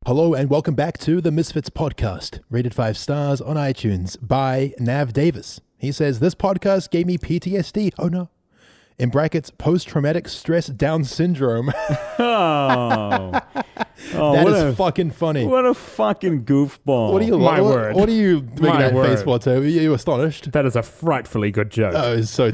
Hello and welcome back to the Misfits Podcast, rated 5 stars on iTunes by Nav Davis. He says, this podcast gave me PTSD. Oh no. In brackets, post-traumatic stress Down syndrome. That is fucking funny. What a fucking goofball. What are you, what are you making that face for, Toby? Are you astonished? That is a frightfully good joke. Oh, it's so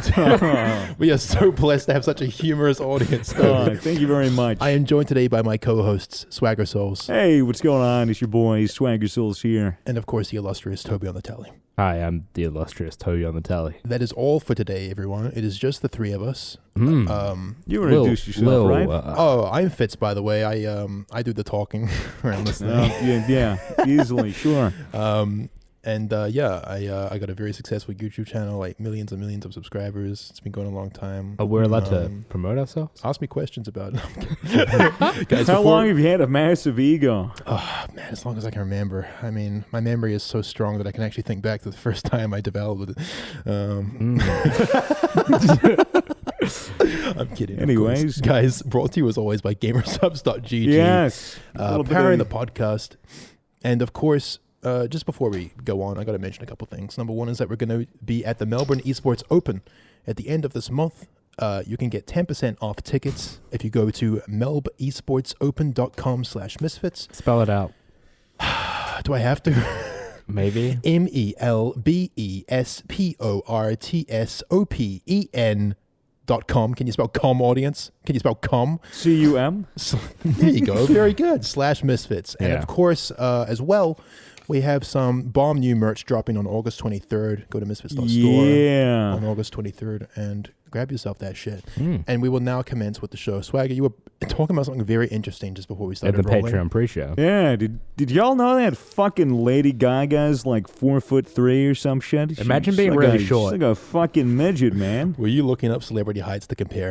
we are so blessed to have such a humorous audience. Thank you very much. I am joined today by my co-hosts, SwaggerSouls. Hey, what's going on? It's your boy, SwaggerSouls here. And of course, the illustrious Toby on the telly. Hi, I'm the illustrious Toby on the telly. That is all for today, everyone. It is just the three of us. You introduced yourself, right? I'm Fitz, by the way. I do the talking around listening. Yeah, easily, sure. I got a very successful YouTube channel, like millions and millions of subscribers. It's been going a long time. Oh, we're allowed to promote ourselves? Ask me questions about it. Guys, how long have you had a massive ego? Oh, man, as long as I can remember. I mean, my memory is so strong that I can actually think back to the first time I developed it. I'm kidding. Anyways. Guys, brought to you as always by gamersubs.gg. Yes. Powering the podcast. And of course, just before we go on, I got to mention a couple things. Number one is that we're going to be at the Melbourne Esports Open at the end of this month. You can get 10% off tickets if you go to melbesportsopen.com/misfits. Spell it out. Do I have to? Maybe. melbesportsopen.com. Can you spell com, audience? Can you spell com? C-U-M? There you go. Very good. /misfits. And of course, as well, we have some bomb new merch dropping on August 23rd. Go to misfits.store on August 23rd and grab yourself that shit. And we will now commence with the show. Swagger, you were talking about something very interesting just before we started rolling. At the Patreon pre-show. Yeah, did y'all know that fucking Lady Gaga's like 4'3" or some shit? Imagine being like really short. She's like a fucking midget, man. Were you looking up celebrity heights to compare?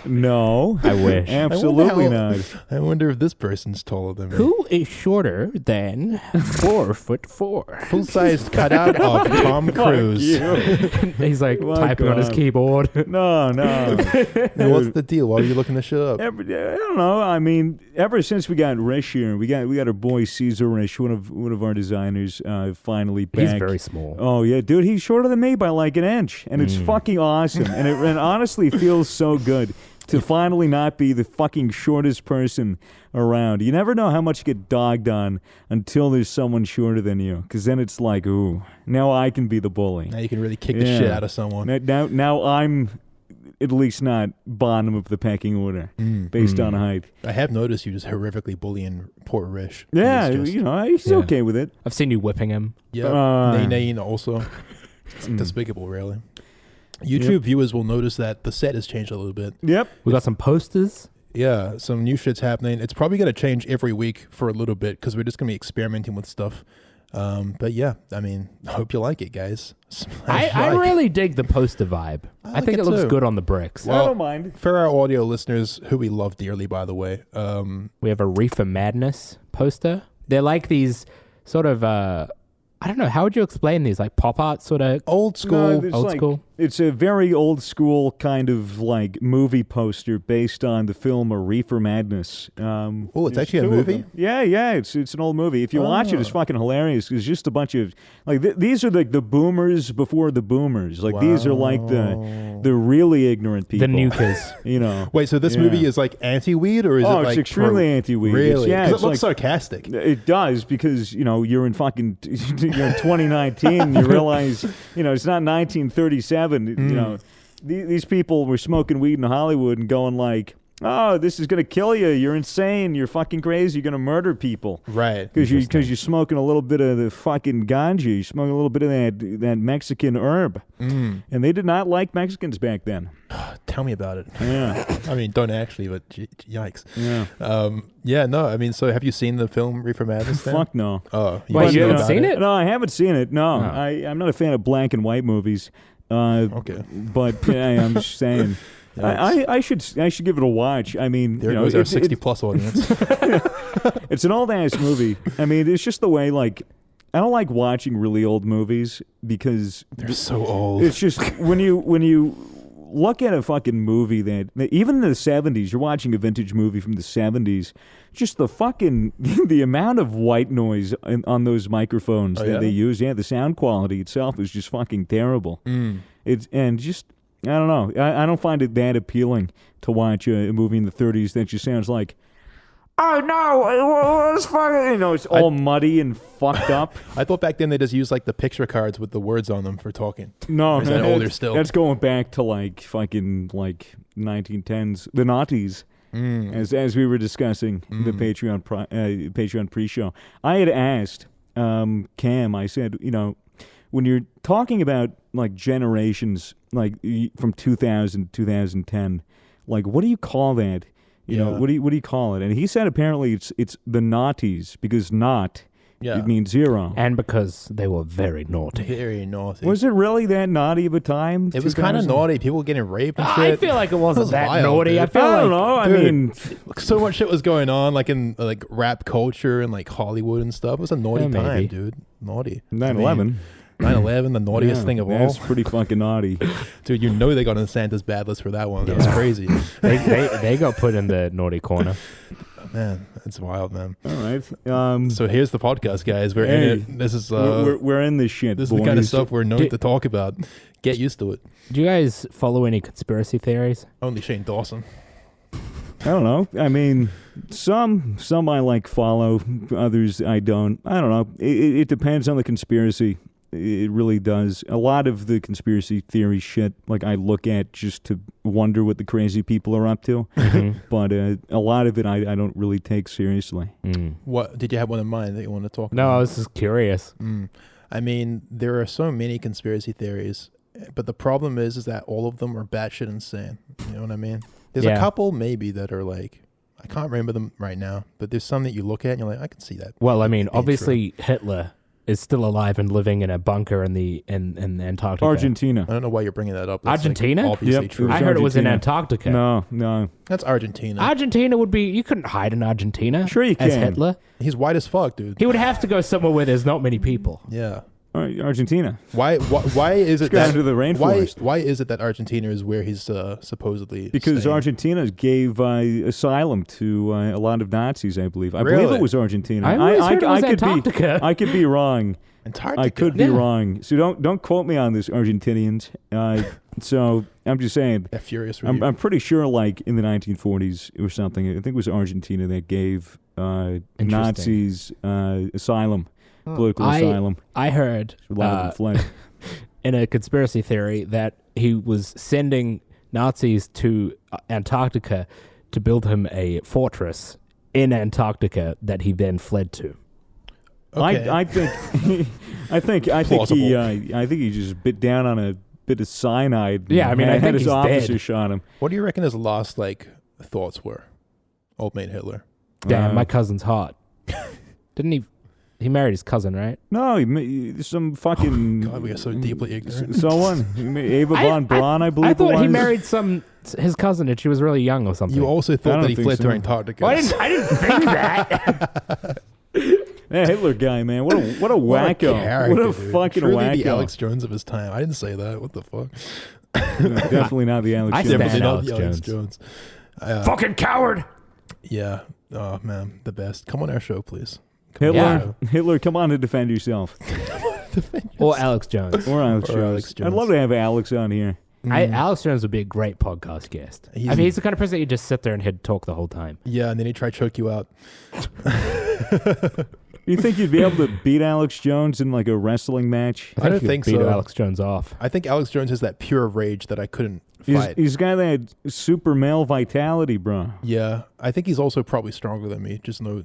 No. I wish. Absolutely not. I wonder if this person's taller than me. Who is shorter than 4'4"? Full-sized cutout of Tom Cruise. He's like typing on his keyboard. No. Now, what's the deal? Why are you looking this shit up? I don't know. I mean, ever since we got Rish here, we got our boy Caesar Rish, one of our designers, finally back. He's very small. Oh yeah, dude, he's shorter than me by like an inch, and it's fucking awesome. And it honestly feels so good to finally not be the fucking shortest person around. You never know how much you get dogged on until there's someone shorter than you, because then it's like, ooh, now I can be the bully. Now you can really kick the shit out of someone. Now I'm at least not bottom of the pecking order based on height. I have noticed you just horrifically bullying poor Rish. Yeah, he's okay with it. I've seen you whipping him. Yeah, Nane also. It's despicable, really. YouTube viewers will notice that the set has changed a little bit. Yep. We got some posters. Yeah, some new shit's happening. It's probably going to change every week for a little bit because we're just going to be experimenting with stuff. But yeah, I mean, I hope you like it, guys. I really dig the poster vibe. I think it looks good on the bricks. Well, I don't mind. For our audio listeners, who we love dearly, by the way. We have a Reefer Madness poster. They're like these sort of, I don't know, how would you explain these? Like pop art sort of? Old school. School? It's a very old school kind of like movie poster based on the film A Reefer Madness. It's actually a movie? Yeah, it's an old movie. If you watch it, it's fucking hilarious. It's just a bunch of, like, these are like the boomers before the boomers. Like, these are like the really ignorant people. The nukers. Wait, so this movie is like anti-weed or is it like... it's extremely anti-weed. Really? Because it looks sarcastic. It does, because, you're in fucking... You're in 2019 and you realize, it's not 1937. These people were smoking weed in Hollywood and going like, oh, this is going to kill you. You're insane. You're fucking crazy. You're going to murder people. Right. Because you're smoking a little bit of the fucking ganja. You're smoking a little bit of that Mexican herb. And they did not like Mexicans back then. Tell me about it. Yeah. I mean, don't actually, but yikes. Yeah. I mean, so have you seen the film Reefer Madness then? Fuck no. Oh. Wait, you haven't seen it? No, I haven't seen it. No. I'm not a fan of black and white movies. Okay. But I'm just saying. I should give it a watch. I mean, there goes our 60-plus audience. It's an old-ass movie. I mean, it's just the way, like, I don't like watching really old movies because... They're so old. It's just, when you look at a fucking movie that even in the 70s, you're watching a vintage movie from the 70s, just the fucking, the amount of white noise on those microphones that they use, the sound quality itself is just fucking terrible. And just, I don't know, I don't find it that appealing to watch a movie in the 30s that just sounds like, oh no, it's fucking, it's all muddy and fucked up. I thought back then they just used like the picture cards with the words on them for talking. No, or is that older still? That's going back to like fucking like 1910s, the noughties, as we were discussing the Patreon pre-show. I had asked Cam, I said, when you're talking about like generations, like from 2000 to 2010, like what do you call that? What do you call it? And he said apparently it's the naughties because it means zero. And because they were very naughty. Very naughty. Was it really that naughty of a time? It was kind of naughty. People getting raped and shit. I feel like it wasn't that wild, naughty. dude. I don't know. Dude, I mean, so much shit was going on, like in like rap culture and like Hollywood and stuff. It was a naughty time, dude. Naughty. 9/11. 9/11, the naughtiest thing of all. That's pretty fucking naughty. Dude, they got on Santa's bad list for that one. That was crazy. they got put in the naughty corner. Man, that's wild, man. All right. So here's the podcast, guys. We're in it. This is we're in this shit. This is the kind of stuff we're known to talk about. Get used to it. Do you guys follow any conspiracy theories? Only Shane Dawson. I don't know. I mean, some I like follow, others I don't. I don't know. It depends on the conspiracy. It really does. A lot of the conspiracy theory shit, like I look at just to wonder what the crazy people are up to. But a lot of it I don't really take seriously. What did you have one in mind that you want to talk about? No, I was just curious. I mean, there are so many conspiracy theories, but the problem is that all of them are batshit insane. You know what I mean? There's a couple maybe that are like, I can't remember them right now, but there's some that you look at and you're like, I can see that. Well, I mean, obviously Hitler is still alive and living in a bunker in Antarctica. Argentina. I don't know why you're bringing that up. That's Argentina? Like obviously true. I heard it was in Antarctica. No. That's Argentina. Argentina would be... You couldn't hide in Argentina. Sure you can. As Hitler. He's white as fuck, dude. He would have to go somewhere where there's not many people. Yeah. All right, Argentina. Why is it that... to the rainforest. Why is it that Argentina is where he's supposedly Because staying? Argentina gave asylum to a lot of Nazis, I believe. I Really? believe it was Argentina. I always heard it was Antarctica. I could be wrong. Antarctica. I could be wrong. So don't quote me on this, Argentinians. So I'm just saying. That furious. I'm pretty sure, like in the 1940s or something. I think it was Argentina that gave Nazis asylum, political asylum. I heard A lot of them fled. in a conspiracy theory that he was sending Nazis to Antarctica to build him a fortress in Antarctica that he then fled to. Okay. I think he just bit down on a bit of cyanide. Yeah, I mean, I had think his he's officer dead. shot him. What do you reckon his last thoughts were? Old mate Hitler. Damn, my cousin's hot. Didn't he? He married his cousin, right? No, some fucking. God, we are so deeply ignorant. Someone, Ava von Braun, I believe. I thought it was. he married his cousin and she was really young or something. You also thought that he fled so. to Antarctica. Well, I didn't think that. That Hitler guy, man, what a wacko! What a fucking Truly wacko! the Alex Jones of his time. I didn't say that. What the fuck? No, definitely not the Alex I Jones. stand Definitely not Alex the Alex Jones. Fucking coward! Yeah. Oh man, the best. Come on our show, please. Hitler, come on and defend yourself. Or Alex Jones. Or Alex Or Jones. Alex Jones. I'd love to have Alex on here. Alex Jones would be a great podcast guest. I mean, he's the kind of person that you just sit there and he'd talk the whole time. Yeah, and then he try to choke you out. You think you'd be able to beat Alex Jones in like a wrestling match? I don't think beat so. Alex Jones off. I think Alex Jones has that pure rage that I couldn't fight. He's got that super male vitality, bro. Yeah, I think he's also probably stronger than me. Just no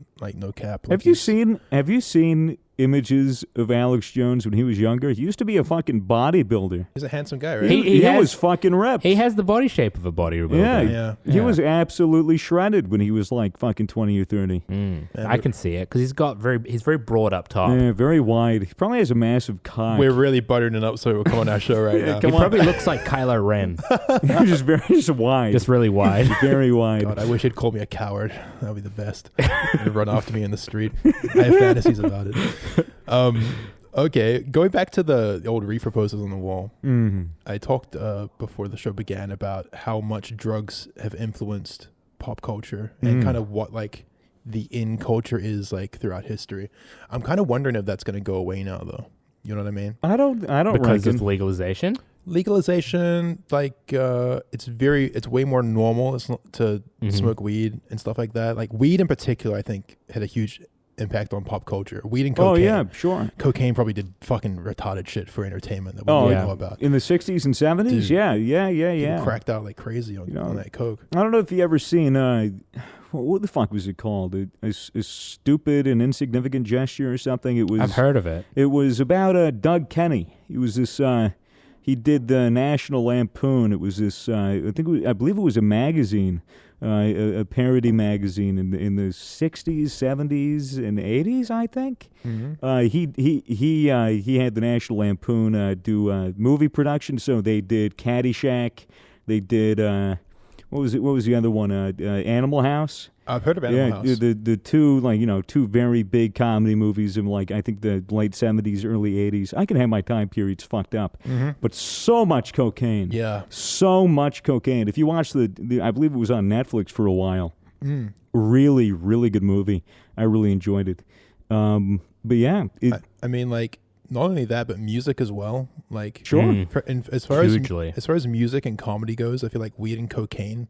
cap. Have you seen images of Alex Jones when he was younger? He used to be a fucking bodybuilder. He's a handsome guy, right? He was fucking ripped. He has the body shape of a bodybuilder. Yeah. He was absolutely shredded when he was like fucking 20 or 30. I can see it because he's very broad up top. Yeah, very wide. He probably has a massive cock. We're really buttering it up, so we'll come on our show right now. He probably looks like Kylo Ren, just wide. just really wide. Very wide. God, I wish he'd call me a coward. That would be the best. He'd run after me in the street. I have fantasies about it. Okay, going back to the old reefer posters on the wall. Mm-hmm. I talked before the show began about how much drugs have influenced pop culture and kind of what like the in culture is like throughout history. I'm kind of wondering if that's going to go away now, though. You know what I mean? I don't because reckon. of legalization. Legalization, like it's way more normal to smoke weed and stuff like that. Like weed in particular, I think had a huge impact on pop culture. Weed and cocaine. Oh yeah, sure. Cocaine probably did fucking retarded shit for entertainment that we don't know about. In the 60s and 70s? Dude, yeah. People cracked out like crazy on that coke. I don't know if you ever seen what the fuck was it called? A stupid and insignificant gesture or something. It was. I've heard of it. It was about Doug Kenny. He was this. He did the National Lampoon. It was this. I believe it was a magazine, a parody magazine in the 60s, 70s, and 80s. I think. He had the National Lampoon do movie production. So they did Caddyshack. They did. What was the other one? Animal House. I've heard of Animal House. The two two very big comedy movies in like I think the late 70s, early 80s. I can have my time periods fucked up, but so much cocaine. Yeah, so much cocaine. If you watch I believe it was on Netflix for a while. Really, really good movie. I really enjoyed it. But yeah, I mean like. Not only that, but music as well. Like sure. And as far as music and comedy goes, I feel like weed and cocaine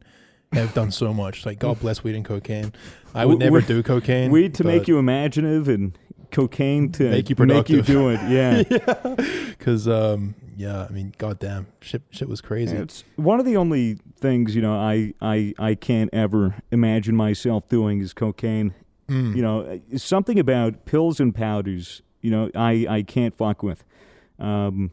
have done so much. Like God bless weed and cocaine. I would never do cocaine. Weed to make you imaginative, and cocaine to make you productive. do it. Yeah, because I mean, goddamn, shit was crazy. It's one of the only things I can't ever imagine myself doing is cocaine. Something about pills and powders. I can't fuck with. And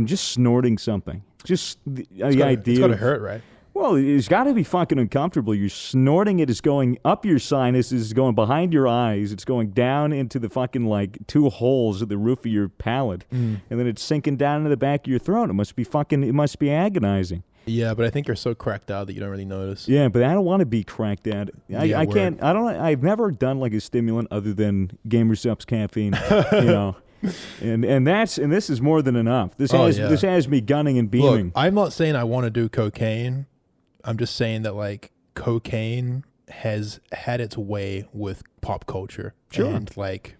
just snorting something. Just the idea. It's got to hurt, right? Well, it's got to be fucking uncomfortable. You're snorting it. It's going up your sinuses. It's going behind your eyes. It's going down into the fucking, like, two holes at the roof of your palate. And then it's sinking down into the back of your throat. It must be agonizing. Yeah, but I think you're so cracked out that you don't really notice. Yeah, but I don't want to be cracked out. I can't. I've never done like a stimulant other than Gamersup's caffeine. And this is more than enough. This has me gunning and beaming. Look, I'm not saying I want to do cocaine. I'm just saying that like cocaine has had its way with pop culture. Sure. And like,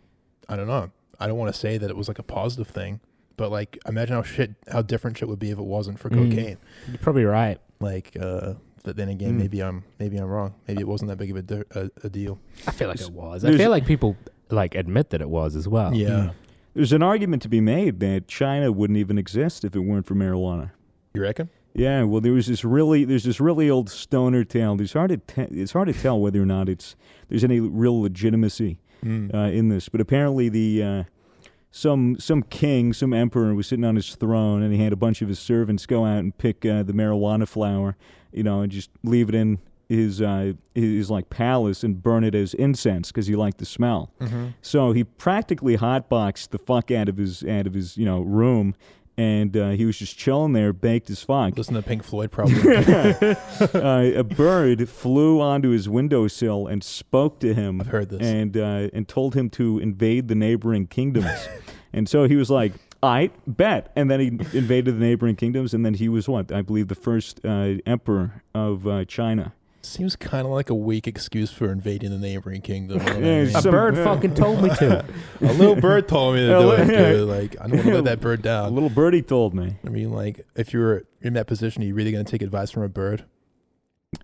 I don't know. I don't want to say that it was like a positive thing. But like, imagine how different shit would be if it wasn't for cocaine. You're probably right. Like, but then again, maybe I'm wrong. Maybe it wasn't that big of a deal. I feel like it was. I feel like people like admit that it was as well. Yeah. There's an argument to be made that China wouldn't even exist if it weren't for marijuana. You reckon? Yeah. Well, there's this really old stoner tale. It's hard to tell whether or not there's any real legitimacy in this. But apparently some king, some emperor was sitting on his throne, and he had a bunch of his servants go out and pick the marijuana flower, and just leave it in his like palace and burn it as incense because he liked the smell. So he practically hotboxed the fuck out of his room, and he was just chilling there, baked as fuck. Listen to Pink Floyd, probably. A bird flew onto his windowsill and spoke to him. I've heard this. And told him to invade the neighboring kingdoms. And so he was like, I bet. And then he invaded the neighboring kingdoms, and then he was I believe the first emperor of China. Seems kind of like a weak excuse for invading the neighboring kingdom. A bird fucking told me to. A little bird told me to do it. Dude. Like, I don't want to let that bird down. A little birdie told me. I mean, like, if you were in that position, are you really going to take advice from a bird?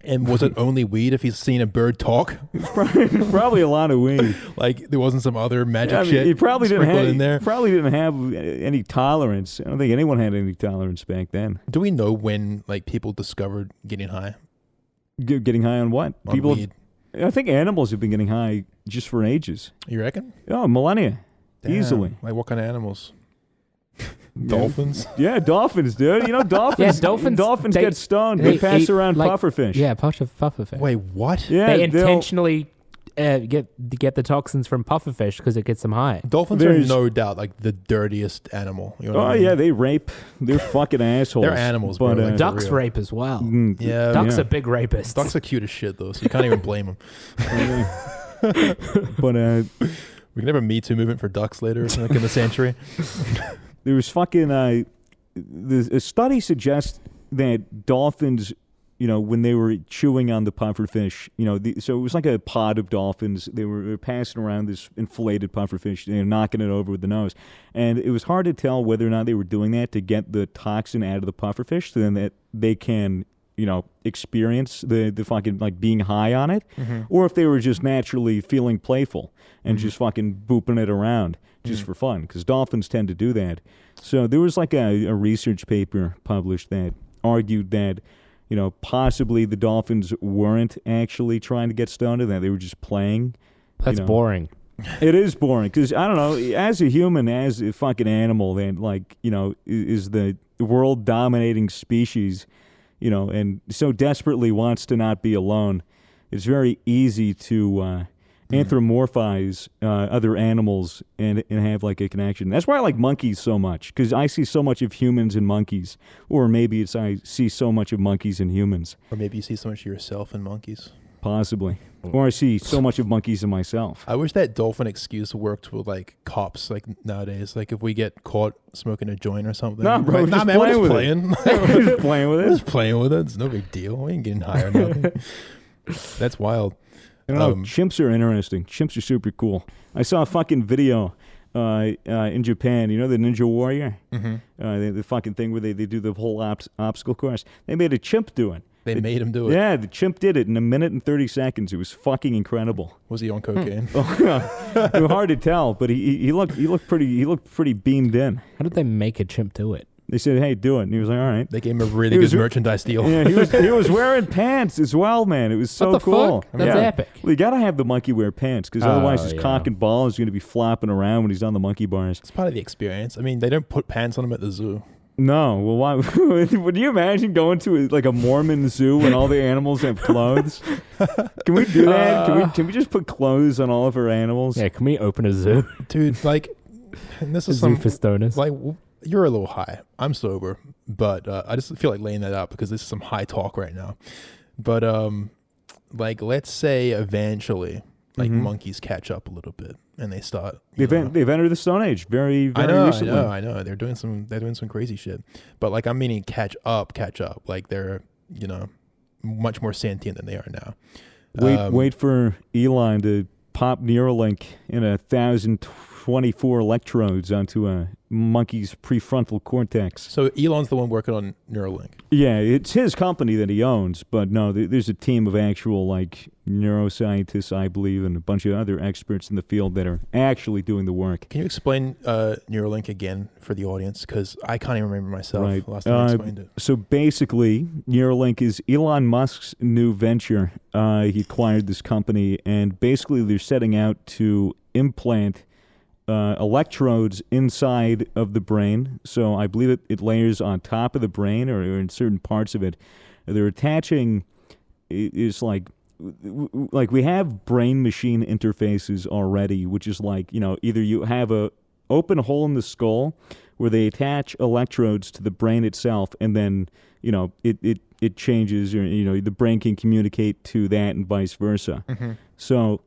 And was it only weed if he's seen a bird talk? Probably a lot of weed. Like, there wasn't some other magic shit he probably didn't have, in there? Probably didn't have any tolerance. I don't think anyone had any tolerance back then. Do we know when, like, people discovered getting high? Getting high on what? On weed. I think animals have been getting high just for ages. You reckon? Oh, millennia. Damn. Easily. Like what kind of animals? Dolphins? Yeah, dolphins, dude. Dolphins. Yeah, dolphins get stoned. They pass around pufferfish. Yeah, pufferfish. Wait, what? Yeah, they intentionally get the toxins from pufferfish because it gets them high. Dolphins are no doubt like the dirtiest animal. You know what I mean? Yeah, they rape. They're fucking assholes. They're animals, but bro. Ducks rape as well. Yeah, ducks are big rapists. Ducks are cute as shit though, so you can't even blame them. We can have a Me Too movement for ducks later, like in the sanctuary. There was fucking a study suggests that dolphins, when they were chewing on the pufferfish, so it was like a pod of dolphins. They were passing around this inflated pufferfish, knocking it over with the nose, and it was hard to tell whether or not they were doing that to get the toxin out of the pufferfish, so then that they can experience the fucking like being high on it, or if they were just naturally feeling playful and just fucking booping it around just for fun, because dolphins tend to do that. So there was like a research paper published that argued that possibly the dolphins weren't actually trying to get stoned and that they were just playing. That's boring. It is boring because, I don't know, as a human, as a fucking animal that is the world dominating species, and so desperately wants to not be alone, it's very easy to anthropomorphize other animals and have like a connection. That's why I like monkeys so much, because I see so much of humans in monkeys, or maybe it's I see so much of monkeys in humans. Or maybe you see so much of yourself in monkeys. Possibly. Or I see so much of monkeys in myself. I wish that dolphin excuse worked with like cops like nowadays. Like if we get caught smoking a joint or something. Nah, bro, like, just man, we're just playing. playing. We're just playing with it. We're just playing with it. It's no big deal. We ain't getting high or nothing. That's wild. I don't know. Chimps are interesting. Chimps are super cool. I saw a fucking video in Japan. You know the Ninja Warrior? The fucking thing where they do the whole obstacle course. They made a chimp do it. They made him do it. Yeah, the chimp did it in 1 minute and 30 seconds. It was fucking incredible. Was he on cocaine? It was hard to tell, but he looked pretty beamed in. How did they make a chimp do it? They said, "Hey, do it," and he was like, "All right." They gave him a really good merchandise deal. Yeah, he was wearing pants as well, man. It was so what the cool. Fuck? That's epic. Well, you gotta have the monkey wear pants, because otherwise his cock and ball is going to be flopping around when he's on the monkey bars. It's part of the experience. I mean, they don't put pants on him at the zoo. No, well, why? Would you imagine going to like a Mormon zoo when all the animals have clothes? Can we do that? Can we just put clothes on all of our animals? Yeah, can we open a zoo? Dude, like, and this is zoo for stoners. Like, you're a little high. I'm sober, but I just feel like laying that out because this is some high talk right now. But like, let's say eventually, like monkeys catch up a little bit and they start. They've entered the Stone Age very recently. I know. They're doing some crazy shit. But like, I'm meaning catch up. Like they're much more sentient than they are now. Wait for Elon to pop Neuralink in 1,024 electrodes onto a monkey's prefrontal cortex. So Elon's the one working on Neuralink. Yeah, it's his company that he owns, but no, there's a team of actual like neuroscientists, I believe, and a bunch of other experts in the field that are actually doing the work. Can you explain Neuralink again for the audience? Because I can't even remember myself right. last time I explained it. So basically, Neuralink is Elon Musk's new venture. He acquired this company, and basically they're setting out to implant electrodes inside of the brain. So I believe it layers on top of the brain or in certain parts of it. They're attaching, it's like we have brain machine interfaces already, which is like, either you have a open hole in the skull where they attach electrodes to the brain itself, and then, it changes, or, the brain can communicate to that and vice versa. So,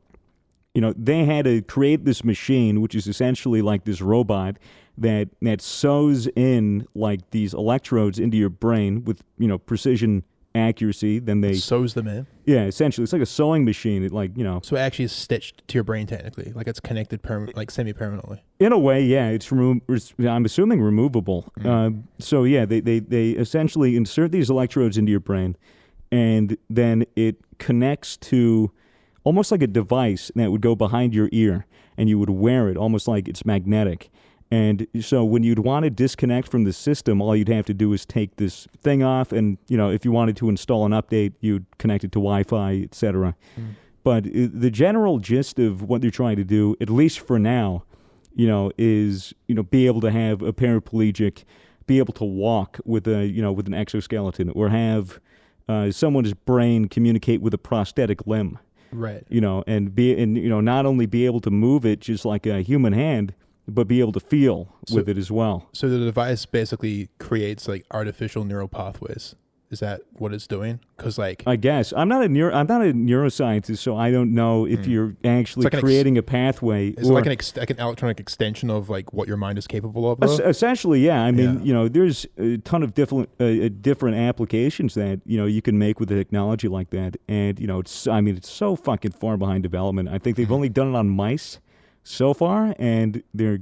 they had to create this machine, which is essentially like this robot that sews in like these electrodes into your brain with, precision accuracy. Then they sews them in. Yeah, essentially, it's like a sewing machine. It So it actually is stitched to your brain technically, like it's connected like semi-permanently. In a way, yeah. I'm assuming removable. So yeah, they essentially insert these electrodes into your brain, and then it connects to almost like a device that would go behind your ear, and you would wear it almost like it's magnetic. And so when you'd want to disconnect from the system, all you'd have to do is take this thing off, and if you wanted to install an update, you'd connect it to Wi-Fi, etc. But the general gist of what they're trying to do, at least for now, is be able to have a paraplegic be able to walk with with an exoskeleton, or have someone's brain communicate with a prosthetic limb. Right. And not only be able to move it just like a human hand, but be able to feel with it as well. So the device basically creates like artificial neural pathways Is that what it's doing? Because like, I guess I'm not a neuroscientist, so I don't know if you're actually creating a pathway. Is it like an electronic extension of like what your mind is capable of? Essentially, yeah. I mean, there's a ton of different applications that you can make with a technology like that, and it's so fucking far behind development. I think they've only done it on mice so far, and they're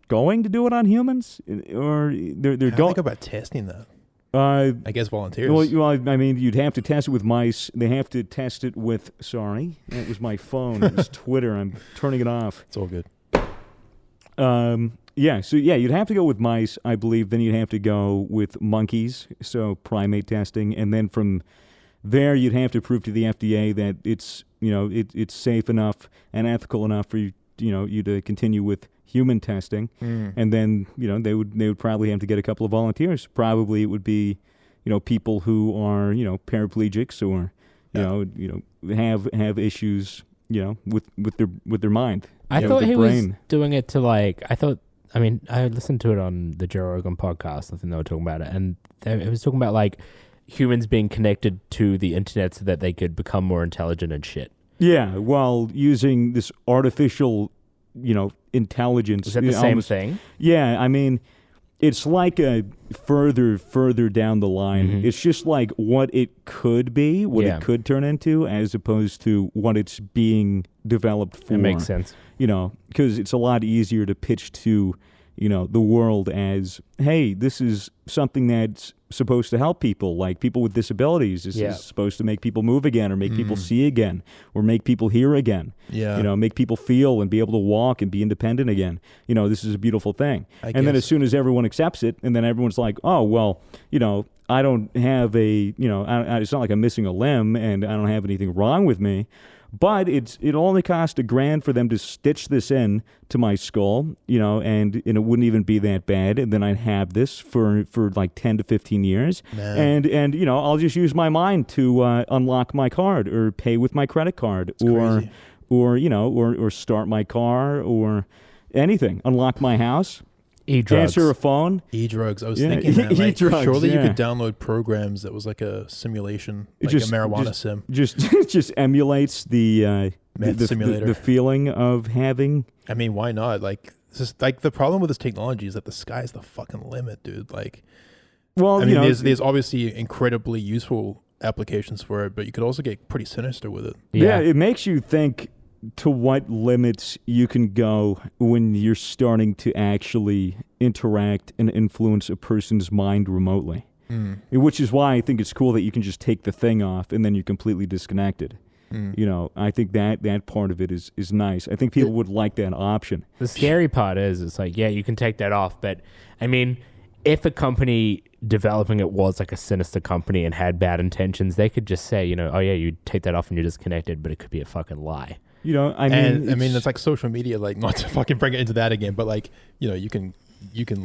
going to do it on humans, or they're going. Think about testing that. I guess volunteers. Well, I mean, you'd have to test it with mice. They have to test it with. Sorry, that was my phone. It was Twitter. I'm turning it off. It's all good. You'd have to go with mice, I believe. Then you'd have to go with monkeys, so primate testing, and then from there you'd have to prove to the FDA that it's it's safe enough and ethical enough for you to continue with human testing, and then they would probably have to get a couple of volunteers. Probably it would be people who are paraplegics or have issues with their mind. I thought he was doing it to I listened to it on the Joe Rogan podcast. I think they were talking about it, and it was talking about like humans being connected to the internet so that they could become more intelligent and shit. Yeah, while using this artificial intelligence. Is that the same thing? Yeah, I mean, it's like a further down the line. Mm-hmm. It's just like what it could be, what it could turn into, as opposed to what it's being developed for. It makes sense. Because it's a lot easier to pitch to, the world as, hey, this is something that's supposed to help people, like people with disabilities. This is supposed to make people move again, or make people see again, or make people hear again. Yeah. Make people feel and be able to walk and be independent again. This is a beautiful thing. Then as soon as everyone accepts it, and then everyone's like, oh, well, I don't have it's not like I'm missing a limb and I don't have anything wrong with me. But it only cost $1,000 for them to stitch this in to my skull, and it wouldn't even be that bad. And then I'd have this for like 10 to 15 years. Man. And I'll just use my mind to unlock my card or pay with my credit card or start my car or anything. Unlock my house. E-drugs. Answer a phone. E-drugs. I was thinking that, like, surely you could download programs that was like a simulation, like a marijuana sim. Just emulates the meth simulator. The feeling of having. I mean, why not? Like, it's just, like, the problem with this technology is that the sky's the fucking limit, dude. Like, well, I mean, there's obviously incredibly useful applications for it, but you could also get pretty sinister with it. Yeah, it makes you think to what limits you can go when you're starting to actually interact and influence a person's mind remotely. Which is why I think it's cool that you can just take the thing off and then you're completely disconnected. I think that part of it is nice. I think people would like that option. The scary part is it's like, yeah, you can take that off, but I mean, if a company developing it was like a sinister company and had bad intentions, they could just say, oh yeah, you take that off and you're disconnected, but it could be a fucking lie. It's like social media, like, not to fucking bring it into that again, but like, you can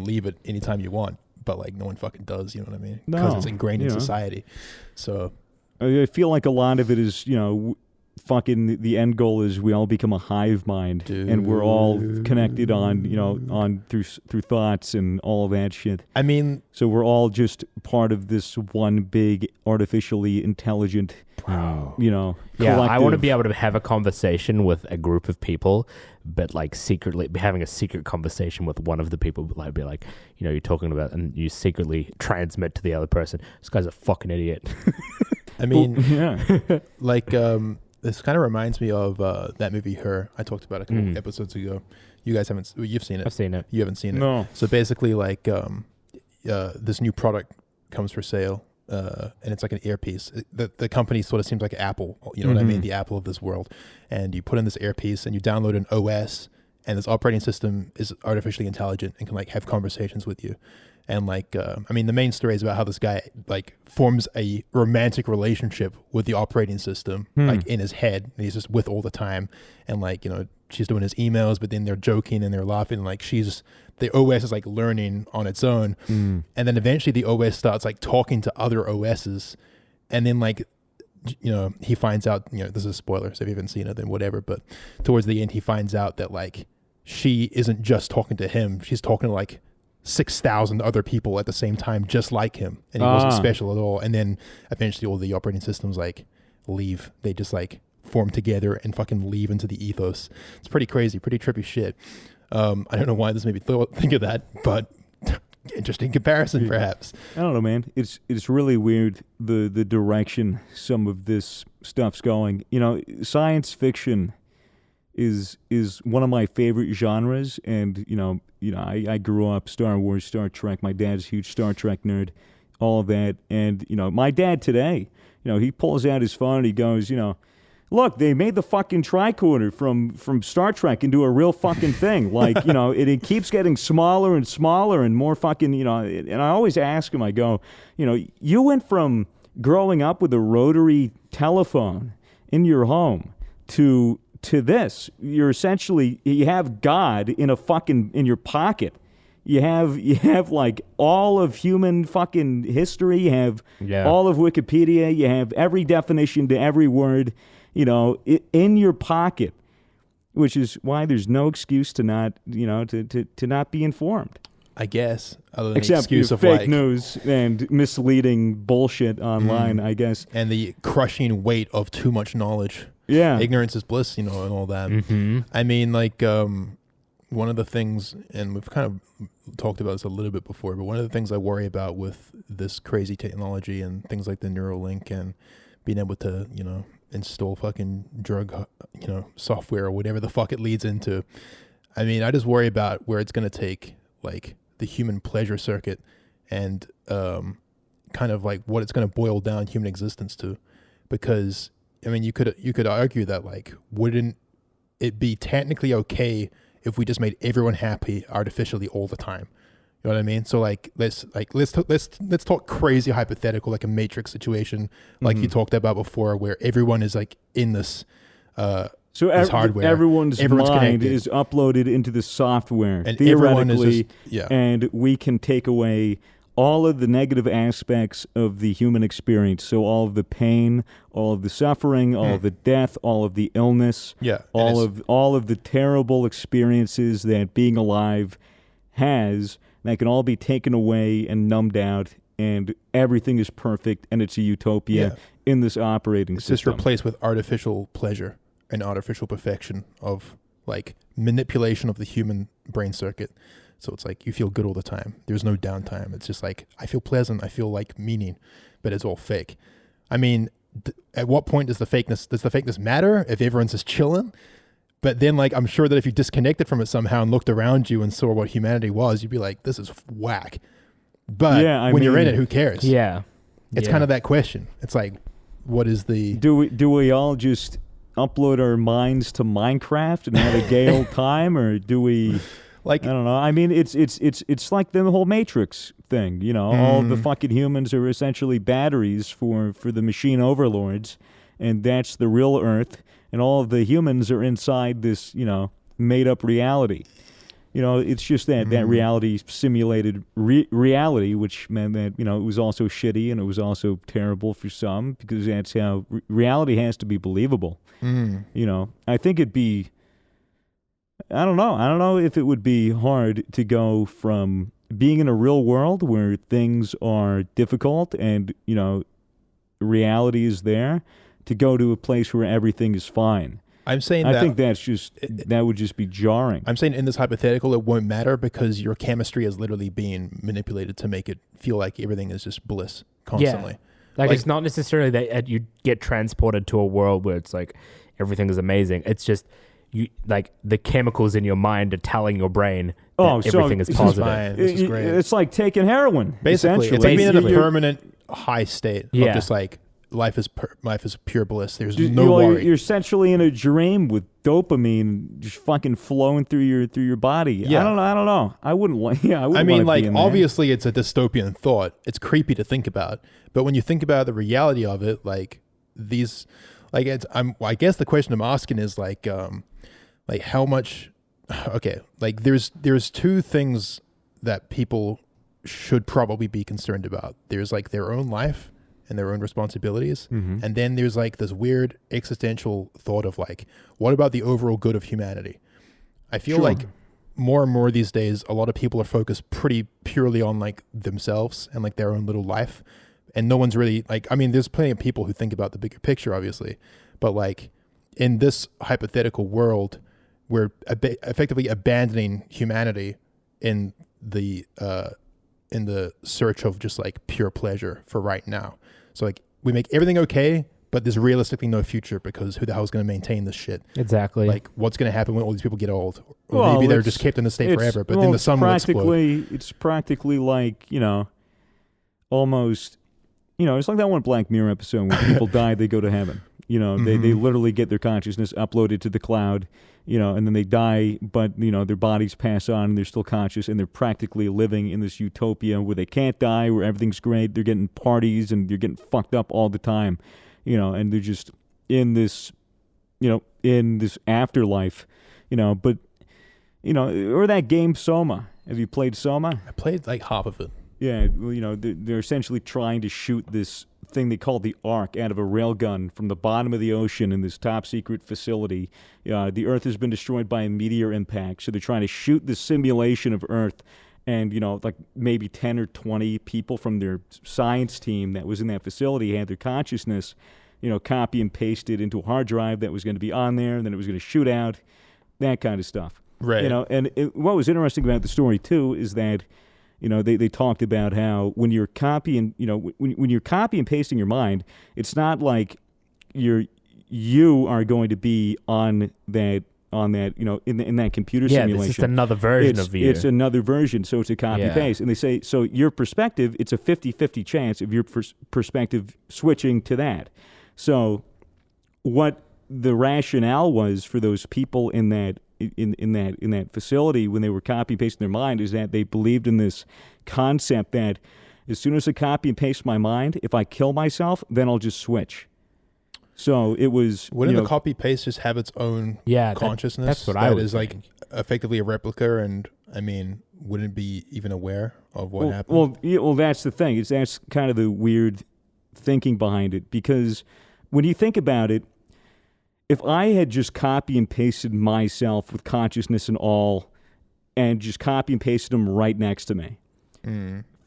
leave it anytime you want, but like no one fucking does, you know what I mean? Because it's ingrained in society. So I feel like a lot of it is, fucking the end goal is we all become a hive mind, and we're all connected on through thoughts and all of that shit. I mean, so we're all just part of this one big artificially intelligent, collective. Yeah, I want to be able to have a conversation with a group of people, but like secretly having a secret conversation with one of the people, like be like, you're talking about, and you secretly transmit to the other person, this guy's a fucking idiot. I mean, like, this kind of reminds me of that movie Her. I talked about it a couple episodes ago. You guys haven't. You've seen it. I've seen it. You haven't seen it. No. So basically, like, this new product comes for sale, and it's like an earpiece. The company sort of seems like Apple. You know what I mean? The Apple of this world. And you put in this earpiece, and you download an OS, and this operating system is artificially intelligent and can like have conversations with you. And like, I mean, the main story is about how this guy like forms a romantic relationship with the operating system, like in his head, and he's just with all the time. And like, she's doing his emails, but then they're joking and they're laughing. And like, the OS is like learning on its own. And then eventually the OS starts like talking to other OSs. And then like, he finds out, this is a spoiler, so if you haven't seen it, then whatever. But towards the end, he finds out that like, she isn't just talking to him. She's talking to like 6,000 other people at the same time just like him, and he wasn't special at all. And then eventually all the operating systems like leave. They just like form together and fucking leave into the ethos. It's pretty crazy, pretty trippy shit. I don't know why this made me think of that, but interesting comparison perhaps. I don't know, man. It's really weird the direction some of this stuff's going. You know, science fiction is one of my favorite genres, and I grew up Star Wars, Star Trek. My dad's a huge Star Trek nerd, all of that. And my dad today, he pulls out his phone and he goes, look, they made the fucking tricorder from Star Trek into a real fucking thing. Like, it keeps getting smaller and smaller and more fucking, and I always ask him, I go, you went from growing up with a rotary telephone in your home to this. You're essentially, you have God in your pocket. You have like all of human fucking history. You have all of Wikipedia. You have every definition to every word, in your pocket, which is why there's no excuse to not, to not be informed. I guess, other than except the excuse of fake news and misleading bullshit online, I guess, and the crushing weight of too much knowledge. Yeah, ignorance is bliss, and all that. Mm-hmm. I mean, like, one of the things, and we've kind of talked about this a little bit before, but one of the things I worry about with this crazy technology and things like the Neuralink and being able to, install fucking drug, software or whatever the fuck it leads into. I mean, I just worry about where it's going to take, like, the human pleasure circuit and kind of like what it's going to boil down human existence to. Because, I mean, you could argue that, like, wouldn't it be technically okay if we just made everyone happy artificially all the time? You know what I mean? So let's talk crazy hypothetical, like a Matrix situation, like you talked about before, where everyone is like in this this hardware. Everyone's mind connected. is uploaded into the software, and theoretically, and we can take away all of the negative aspects of the human experience. So all of the pain, all of the suffering, all of the death, all of the illness, all of the terrible experiences that being alive has. That can all be taken away and numbed out, and everything is perfect, and it's a utopia in this operating system. It's just replaced with artificial pleasure and artificial perfection of, like, manipulation of the human brain circuit. So it's like you feel good all the time. There's no downtime. It's just like, I feel pleasant. I feel like meaning, but it's all fake. I mean, at what point does the fakeness matter if everyone's just chilling? But then, like, I'm sure that if you disconnected from it somehow and looked around you and saw what humanity was, you'd be like, this is whack. But when you're in it, who cares? Yeah. It's kind of that question. It's like, what is the... Do we all just upload our minds to Minecraft and have a gay old time? Or do we... Like, I don't know. I mean, it's like the whole Matrix thing, all the fucking humans are essentially batteries for the machine overlords, and that's the real Earth. And all of the humans are inside this, made-up reality. It's just that reality simulated reality, which meant that, it was also shitty and it was also terrible for some, because that's how reality has to be believable. I think it'd be, I don't know if it would be hard to go from being in a real world where things are difficult and, reality is there, to go to a place where everything is fine. I think that would just be jarring. I'm saying in this hypothetical, it won't matter because your chemistry is literally being manipulated to make it feel like everything is just bliss constantly. Yeah. Like, it's not necessarily that you get transported to a world where it's like everything is amazing. It's just you, like, the chemicals in your mind are telling your brain that everything is positive. This is great. It's like taking heroin. Basically, it's like being in a permanent high state of just like life is pure bliss. There's no worry. You're essentially in a dream with dopamine just fucking flowing through your body. Yeah. I don't know. I wouldn't want. Yeah, I mean, like, obviously it's a dystopian thought. It's creepy to think about, but when you think about the reality of it, like these, like I guess the question I'm asking is like how much. Okay, like there's two things that people should probably be concerned about. There's like their own life and their own responsibilities. And then there's like this weird existential thought of like, what about the overall good of humanity? I feel like more and more these days, a lot of people are focused pretty purely on like themselves and like their own little life. And no one's really like, I mean, there's plenty of people who think about the bigger picture, obviously. But like in this hypothetical world, we're effectively abandoning humanity in the search of just like pure pleasure for right now. So like we make everything okay, but there's realistically no future because who the hell is going to maintain this shit? Exactly. Like what's going to happen when all these people get old? Or maybe they're just kept in the state forever, but then the sun will explode. It's practically like, almost, it's like that one Black Mirror episode where people die, they go to heaven. They literally get their consciousness uploaded to the cloud, and then they die, but, their bodies pass on and they're still conscious and they're practically living in this utopia where they can't die, where everything's great. They're getting parties and they're getting fucked up all the time, and they're just in this, in this afterlife, but, or that game Soma. Have you played Soma? I played like half of it. Yeah, they're essentially trying to shoot this thing they call the Ark out of a railgun from the bottom of the ocean in this top secret facility. The Earth has been destroyed by a meteor impact, so they're trying to shoot this simulation of Earth. And, like maybe 10 or 20 people from their science team that was in that facility had their consciousness, copy and pasted into a hard drive that was going to be on there, and then it was going to shoot out, that kind of stuff. Right. And what was interesting about the story, too, is that they talked about how when you're copying, when you're copy and pasting your mind, it's not like you are going to be on that, in that computer simulation. Yeah, it's just another version of you. It's another version, so it's a copy-paste. And they say, so your perspective, it's a 50-50 chance of your perspective switching to that. So what the rationale was for those people in that facility when they were copy pasting their mind is that they believed in this concept that as soon as I copy and paste my mind, if I kill myself, then I'll just switch. So it was. Wouldn't the copy paste just have its own consciousness? That's what I was like effectively a replica, and I mean, wouldn't it be even aware of what happened? Well, that's the thing. That's kind of the weird thinking behind it, because when you think about it, if I had just copy and pasted myself with consciousness and all, and just copy and pasted them right next to me,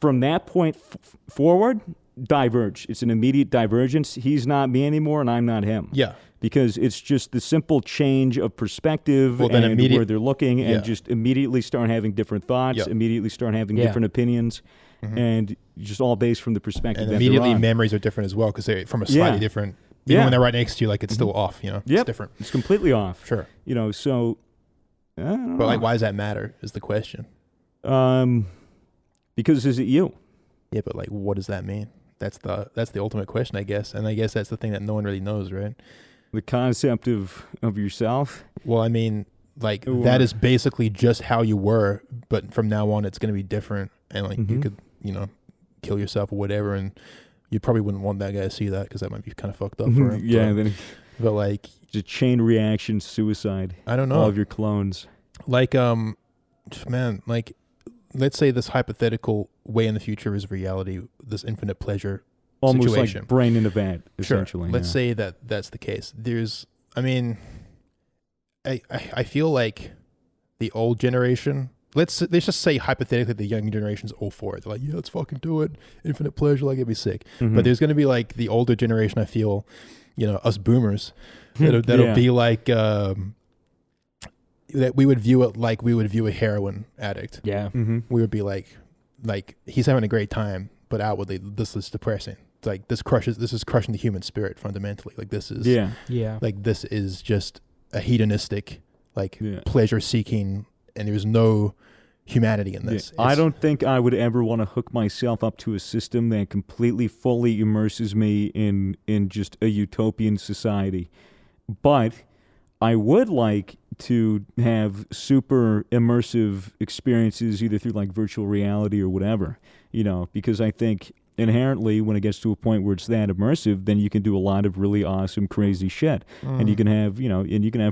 from that point forward, diverge. It's an immediate divergence. He's not me anymore, and I'm not him. Yeah. Because it's just the simple change of perspective and where they're looking, and just immediately start having different thoughts, immediately start having different opinions, and just all based from the perspective. And immediately memories are different as well, because they're from a slightly different. Even when they're right next to you, like it's still off, It's different. It's completely off. Sure. So I don't know. But like, why does that matter is the question. Because is it you? Yeah, but like, what does that mean? That's the ultimate question, I guess. And I guess that's the thing that no one really knows, right? The concept of yourself? Well, I mean, like that is basically just how you were, but from now on it's going to be different. And like you could, kill yourself or whatever, and you probably wouldn't want that guy to see that because that might be kind of fucked up for him. But like, it's a chain reaction suicide. I don't know. All of your clones. Like, man, like, let's say this hypothetical way in the future is reality, this infinite pleasure almost situation. Like brain in a vat, essentially. Sure. Let's say that's the case. I feel like the old generation, let's just say hypothetically the young generation's all for it. They're like, yeah, let's fucking do it. Infinite pleasure, like it'd be sick. But there's going to be like the older generation, I feel, us boomers, that'll be like, that we would view it like we would view a heroin addict. Yeah. We would be like he's having a great time, but outwardly this is depressing. It's like this is crushing the human spirit fundamentally. Like this is like this is just a hedonistic, pleasure seeking, and there's no humanity in this. I don't think I would ever want to hook myself up to a system that completely fully immerses me in just a utopian society. But I would like to have super immersive experiences either through like virtual reality or whatever, because I think inherently when it gets to a point where it's that immersive, then you can do a lot of really awesome, crazy shit. And you can have,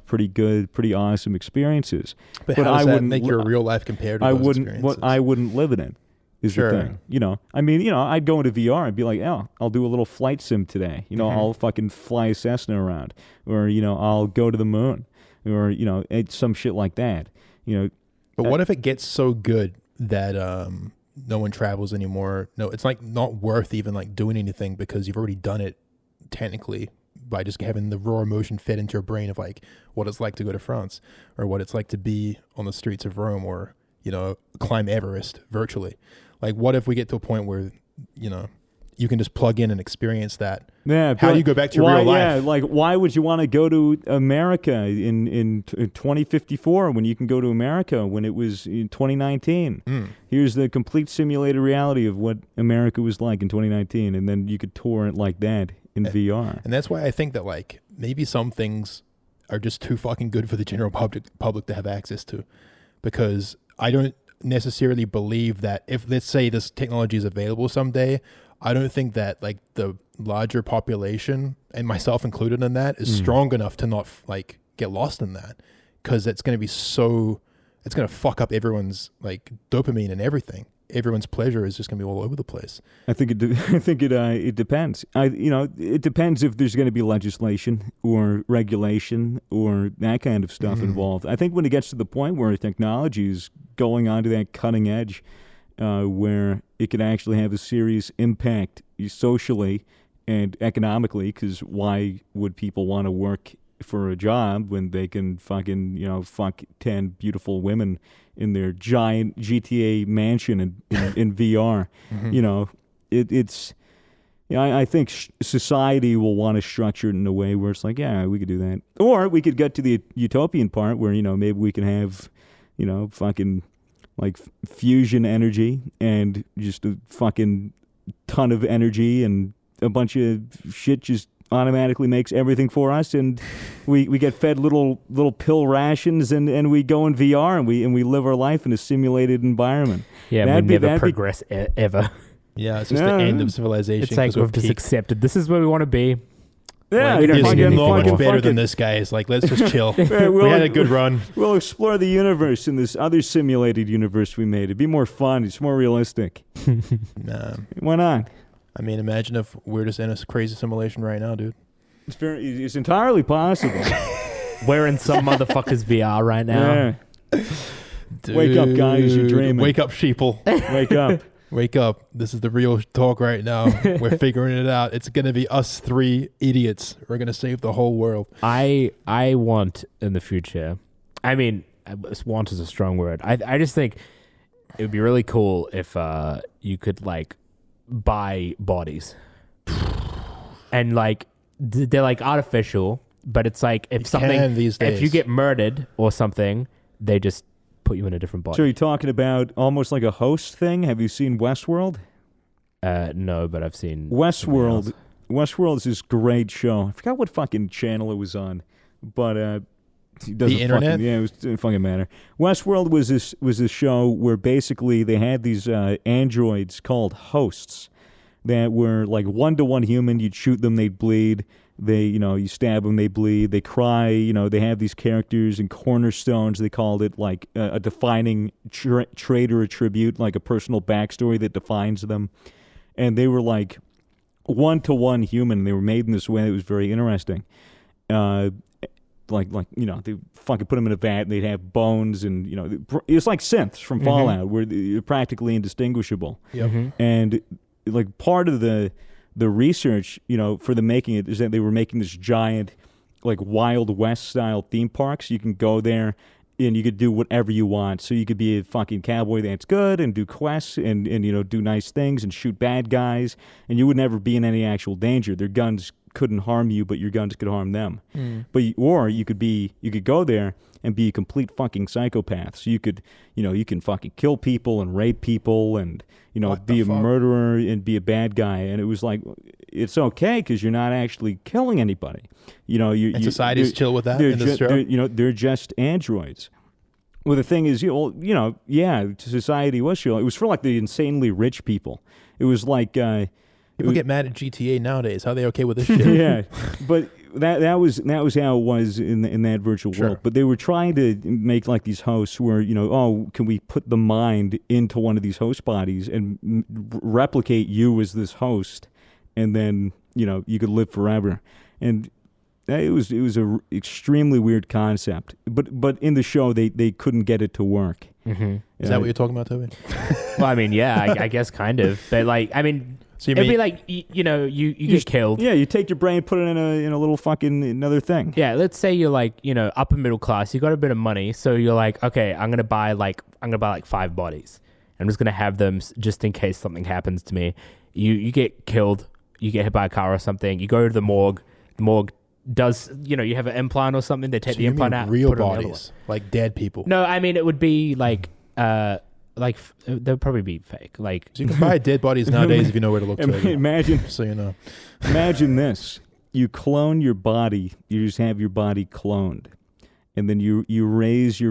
pretty awesome experiences. But how does that make your real life compared to those experiences? I wouldn't live in it. Is the thing, I'd go into VR and be like, I'll do a little flight sim today. I'll fucking fly a Cessna around, or I'll go to the moon, or some shit like that. But what if it gets so good that no one travels anymore? No, it's like not worth even like doing anything because you've already done it technically by just having the raw emotion fed into your brain of like what it's like to go to France or what it's like to be on the streets of Rome or, you know, climb Everest virtually. Like what if we get to a point where, you know, you can just plug in and experience that. Yeah. How do you go back to your real life? Yeah, like why would you want to go to America in 2054 when you can go to America when it was in 2019? Here's the complete simulated reality of what America was like in 2019, and then you could tour it like that in VR. And that's why I think that like maybe some things are just too fucking good for the general public to have access to, because I don't necessarily believe that if, let's say, this technology is available someday, I don't think that like the larger population, and myself included in that, is strong enough to not like get lost in that, because it's going to be so, it's going to fuck up everyone's like dopamine and everything. Everyone's pleasure is just going to be all over the place. I think it depends. It depends if there's going to be legislation or regulation or that kind of stuff involved. I think when it gets to the point where technology is going onto that cutting edge, where it could actually have a serious impact socially and economically, because why would people want to work for a job when they can fucking, fuck 10 beautiful women in their giant GTA mansion in VR? I think society will want to structure it in a way where it's like, yeah, we could do that. Or we could get to the utopian part where, maybe we can have, fucking like fusion energy and just a fucking ton of energy and a bunch of shit just automatically makes everything for us, and we get fed little pill rations, and we go in VR and we live our life in a simulated environment. Yeah, we never progress ever. Yeah, it's just the end of civilization. It's like we've just accepted this is where we want to be. Yeah, we don't need anything much better than this, guys. Like, let's just chill. We had a good run. We'll explore the universe in this other simulated universe we made. It'd be more fun. It's more realistic. Nah. Why not? I mean, imagine if we're just in a crazy simulation right now, dude. It's entirely possible. We're in some motherfucker's VR right now. Yeah. Wake up, guys. You're dreaming. Wake up, sheeple. Wake up. Wake up. This is the real talk right now. We're figuring it out. It's going to be us three idiots. We're going to save the whole world. I want in the future, I mean, want is a strong word. I just think it would be really cool if you could, like, buy bodies. And, like, they're, like, artificial, but it's like if if you get murdered or something, they just put you in a different body. So you're talking about almost like a host thing? Have you seen Westworld? No, but I've seen Westworld. Westworld is this great show. I forgot what fucking channel it was on, but the internet. It doesn't fucking matter. Westworld was this show where basically they had these androids called hosts that were like 1-to-1 human. You'd shoot them, they'd bleed. You stab them, they bleed, they cry. They have these characters and cornerstones. They called it like a defining trait or attribute, like a personal backstory that defines them. And they were like 1-to-1 human. They were made in this way that was very interesting. They fucking put them in a vat and they'd have bones and, it's like synths from Fallout where they're practically indistinguishable. Yep. And like part of the research, for the making it is that they were making this giant, like Wild West style theme parks. You can go there and you could do whatever you want. So you could be a fucking cowboy that's good and do quests and do nice things and shoot bad guys, and you would never be in any actual danger. Their guns couldn't harm you, but your guns could harm them. But you could go there and be a complete fucking psychopath. So you could, you can fucking kill people and rape people and, be a murderer and be a bad guy. And it was like, it's okay because you're not actually killing anybody. And society's chill with that in this show? They're just androids. Well, the thing is, society was chill. It was for like the insanely rich people. It was like... People get mad at GTA nowadays. How are they okay with this shit? Yeah, but that was how it was in that virtual world. But they were trying to make like these hosts where can we put the mind into one of these host bodies and replicate you as this host, and then you could live forever. And it was a extremely weird concept. But in the show they couldn't get it to work. Mm-hmm. Is that what you're talking about, Toby? Well, I mean, yeah, I guess kind of. But like, I mean, So it'd be like you get killed. Yeah, you take your brain, put it in a little fucking another thing. Yeah, let's say you're like, upper middle class. You got a bit of money, so you're like, okay, I'm gonna buy like 5 bodies. I'm just gonna have them just in case something happens to me. You get killed. You get hit by a car or something. You go to the morgue. The morgue does, you have an implant or something. They take the implant out. Real put it on the other bodies, like dead people. No, I mean it would be like they'll probably be fake. Like, So you can buy dead bodies nowadays if you know where to look. Imagine, so you know. Imagine this: you clone your body. You just have your body cloned, and then you raise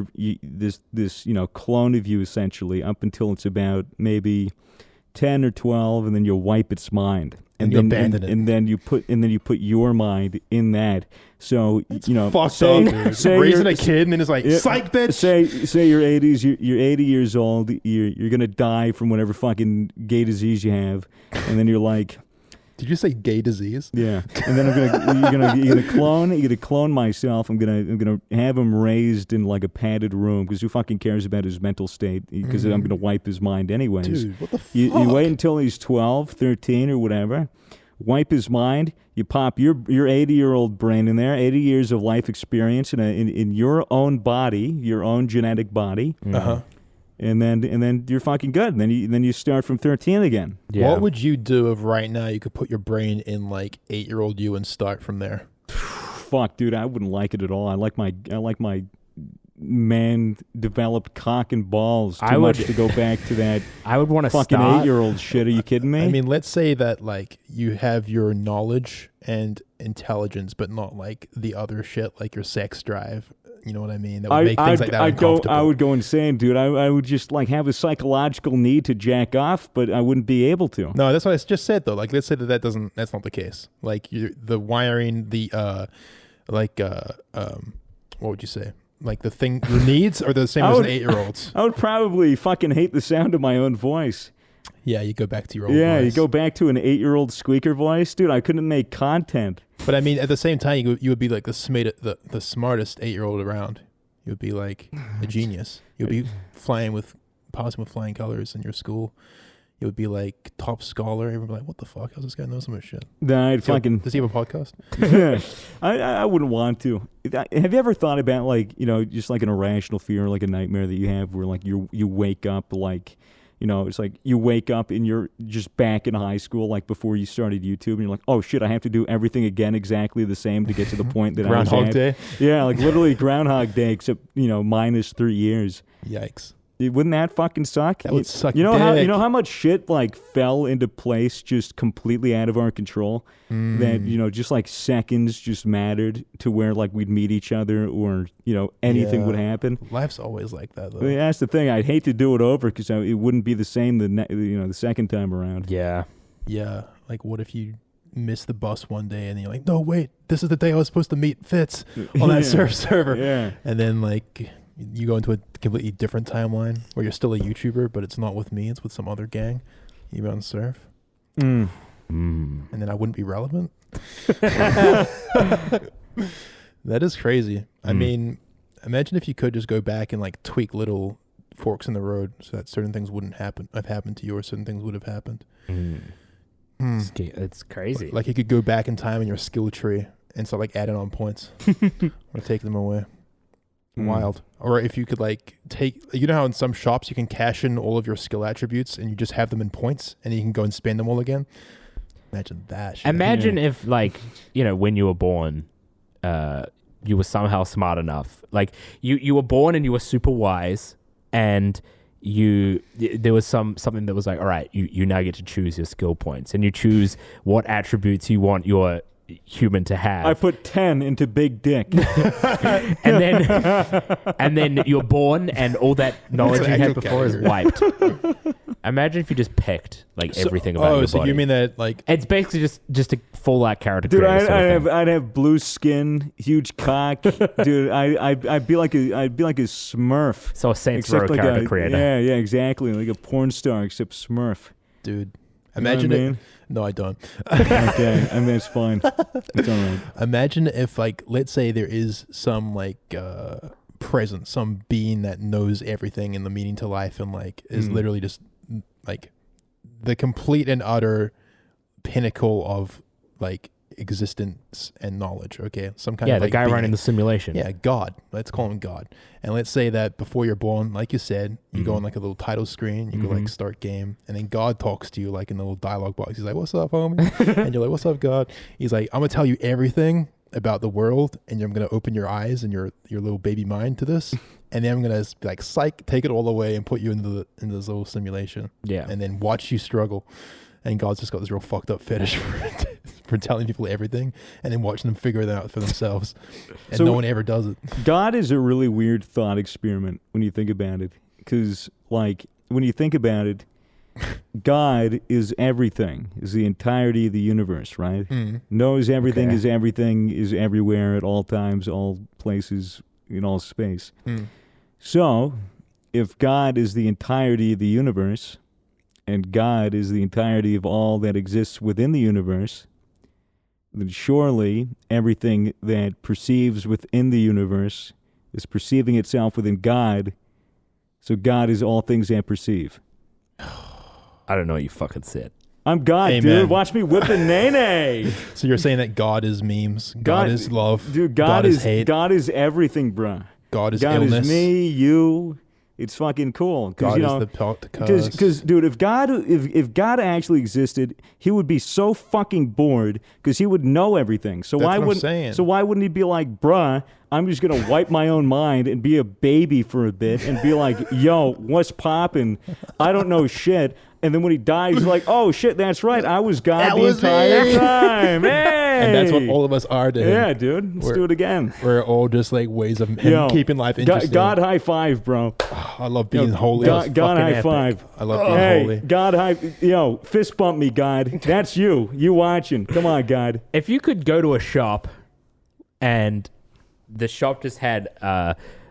this clone of you essentially up until it's about maybe 10 or 12, and then you'll wipe its mind. And you abandon it. And then you put your mind in that. So Fucked up, dude. say Raising you're- a kid and then it's like, psych, bitch. Say you're 80s, you're 80 years old, you're gonna die from whatever fucking gay disease you have, and then you're like, Did you say gay disease? yeah. And then you're gonna clone myself. I'm gonna have him raised in like a padded room because who fucking cares about his mental state? Because I'm gonna wipe his mind anyways. Dude, what the fuck? You wait until he's 12, 13 or whatever. Wipe his mind. You pop your 80-year-old brain in there, 80 years of life experience in your own body, your own genetic body. Uh-huh. And then you're fucking good. And then you start from 13 again. yeah. What would you do if right now you could put your brain in like 8-year-old you and start from there? Fuck, dude, I wouldn't like it at all. I like my man developed cock and balls too much to go back to that. I would want to fucking start 8-year-old shit. Are you kidding me? I mean, let's say that like you have your knowledge and intelligence, but not like the other shit, like your sex drive. You know what I mean? That would make things like that uncomfortable. I would go insane, dude. I would just like have a psychological need to jack off, but I wouldn't be able to. No, that's what I just said though. Like, let's say that's not the case. Like the wiring, what would you say? Like the needs are the same as an 8-year-old's. I would probably fucking hate the sound of my own voice. Yeah, you go back to your old Yeah, voice. you go back to an 8-year-old squeaker voice, dude. I couldn't make content. But I mean, at the same time, you would be like the smartest 8-year-old around. You would be like a genius. You would be passing with flying colors in your school. You would be like top scholar. Everyone would be like, what the fuck? How's this guy know so much shit? Nah, I'd fucking... Does he have a podcast? I wouldn't want to. Have you ever thought about like, just like an irrational fear, like a nightmare that you have where like you wake up like... it's like you wake up and you're just back in high school, like before you started YouTube, and you're like, oh shit, I have to do everything again exactly the same to get to the point that I was at. Groundhog Day? Yeah, like literally Groundhog Day, except, minus 3 years. Yikes. Wouldn't that fucking suck? That would suck dick. How much shit like fell into place just completely out of our control? That, just like seconds just mattered to where like we'd meet each other or, anything would happen. Life's always like that, though. I mean, that's the thing. I'd hate to do it over because it wouldn't be the same the second time around. Yeah. Yeah. Like, what if you miss the bus one day and you're like, no, wait, this is the day I was supposed to meet Fitz on that server. Yeah. And then, like, you go into a completely different timeline where you're still a YouTuber, but it's not with me. It's with some other gang. You on surf. And then I wouldn't be relevant. That is crazy. I mean, imagine if you could just go back and like tweak little forks in the road so that certain things wouldn't have happened to you, or certain things would have happened. It's crazy. Like you could go back in time in your skill tree and start like adding on points or take them away. Wild. Or if you could like take, how in some shops you can cash in all of your skill attributes and you just have them in points and you can go and spend them all again. Imagine that shit. Imagine if like, when you were born, you were somehow smart enough. Like you were born and you were super wise, and there was something that was like, all right, you now get to choose your skill points, and you choose what attributes you want your human to have. I put 10 into big dick. and then you're born and all that knowledge you had before is wiped. Imagine if you just picked like everything about your body. You mean that like it's basically just a full out character. Dude, I'd have blue skin, huge cock. Dude, I'd be like a Smurf. So a Saints Row character creator. Yeah, exactly. Like a porn star except Smurf. Dude, imagine it. No, I don't. Okay, I mean, it's fine. It's all right. Imagine if, like, let's say there is some, like, presence, some being that knows everything and the meaning to life, and like is literally just like the complete and utter pinnacle of like existence and knowledge. Okay, some kind of the like guy being. running the simulation. Yeah, God. Let's call him God. And let's say that before you're born, like you said, you go on like a little title screen, you go like start game, and then God talks to you like in the little dialogue box. He's like, "What's up, homie?" And you're like, "What's up, God?" He's like, "I'm gonna tell you everything about the world, and I'm gonna open your eyes and your little baby mind to this, and then I'm gonna like take it all away and put you into this little simulation, Yeah. and then watch you struggle." And God's just got this real fucked up fetish for telling people everything and then watching them figure it out for themselves. And So no one ever does it. God is a really weird thought experiment when you think about it. Because, like, when you think about it, God is everything, is the entirety of the universe, right? Knows everything, Okay. is everything, is everywhere at all times, all places, in all space. So, if God is the entirety of the universe, and God is the entirety of all that exists within the universe, then surely everything that perceives within the universe is perceiving itself within God, so God is all things that perceive. I don't know what you fucking said. I'm God, Amen. dude. Watch me whip a nay-nay. So you're saying that God is memes, God is love, Dude, God is hate, God is everything, bruh. God is God illness, is me, you. It's fucking cool. God you is know, the podcast. Because, dude, if God actually existed, he would be so fucking bored because he would know everything. So That's why what I'm wouldn't? saying. So why wouldn't he be like, bruh? I'm just gonna wipe my own mind and be a baby for a bit and be like, yo, what's poppin'? I don't know shit. And then when he dies, he's like, oh shit, that's right, I was God That the was entire me. time. Hey! And that's what all of us are to him. Yeah, dude. Let's do it again. We're all just like ways of him Yo, keeping life interesting. God high five, bro. I love being holy. God fucking high epic. five. I love being Hey, holy. God high. Yo, fist bump me, God. That's you. You watching. Come on, God. If you could go to a shop and the shop just had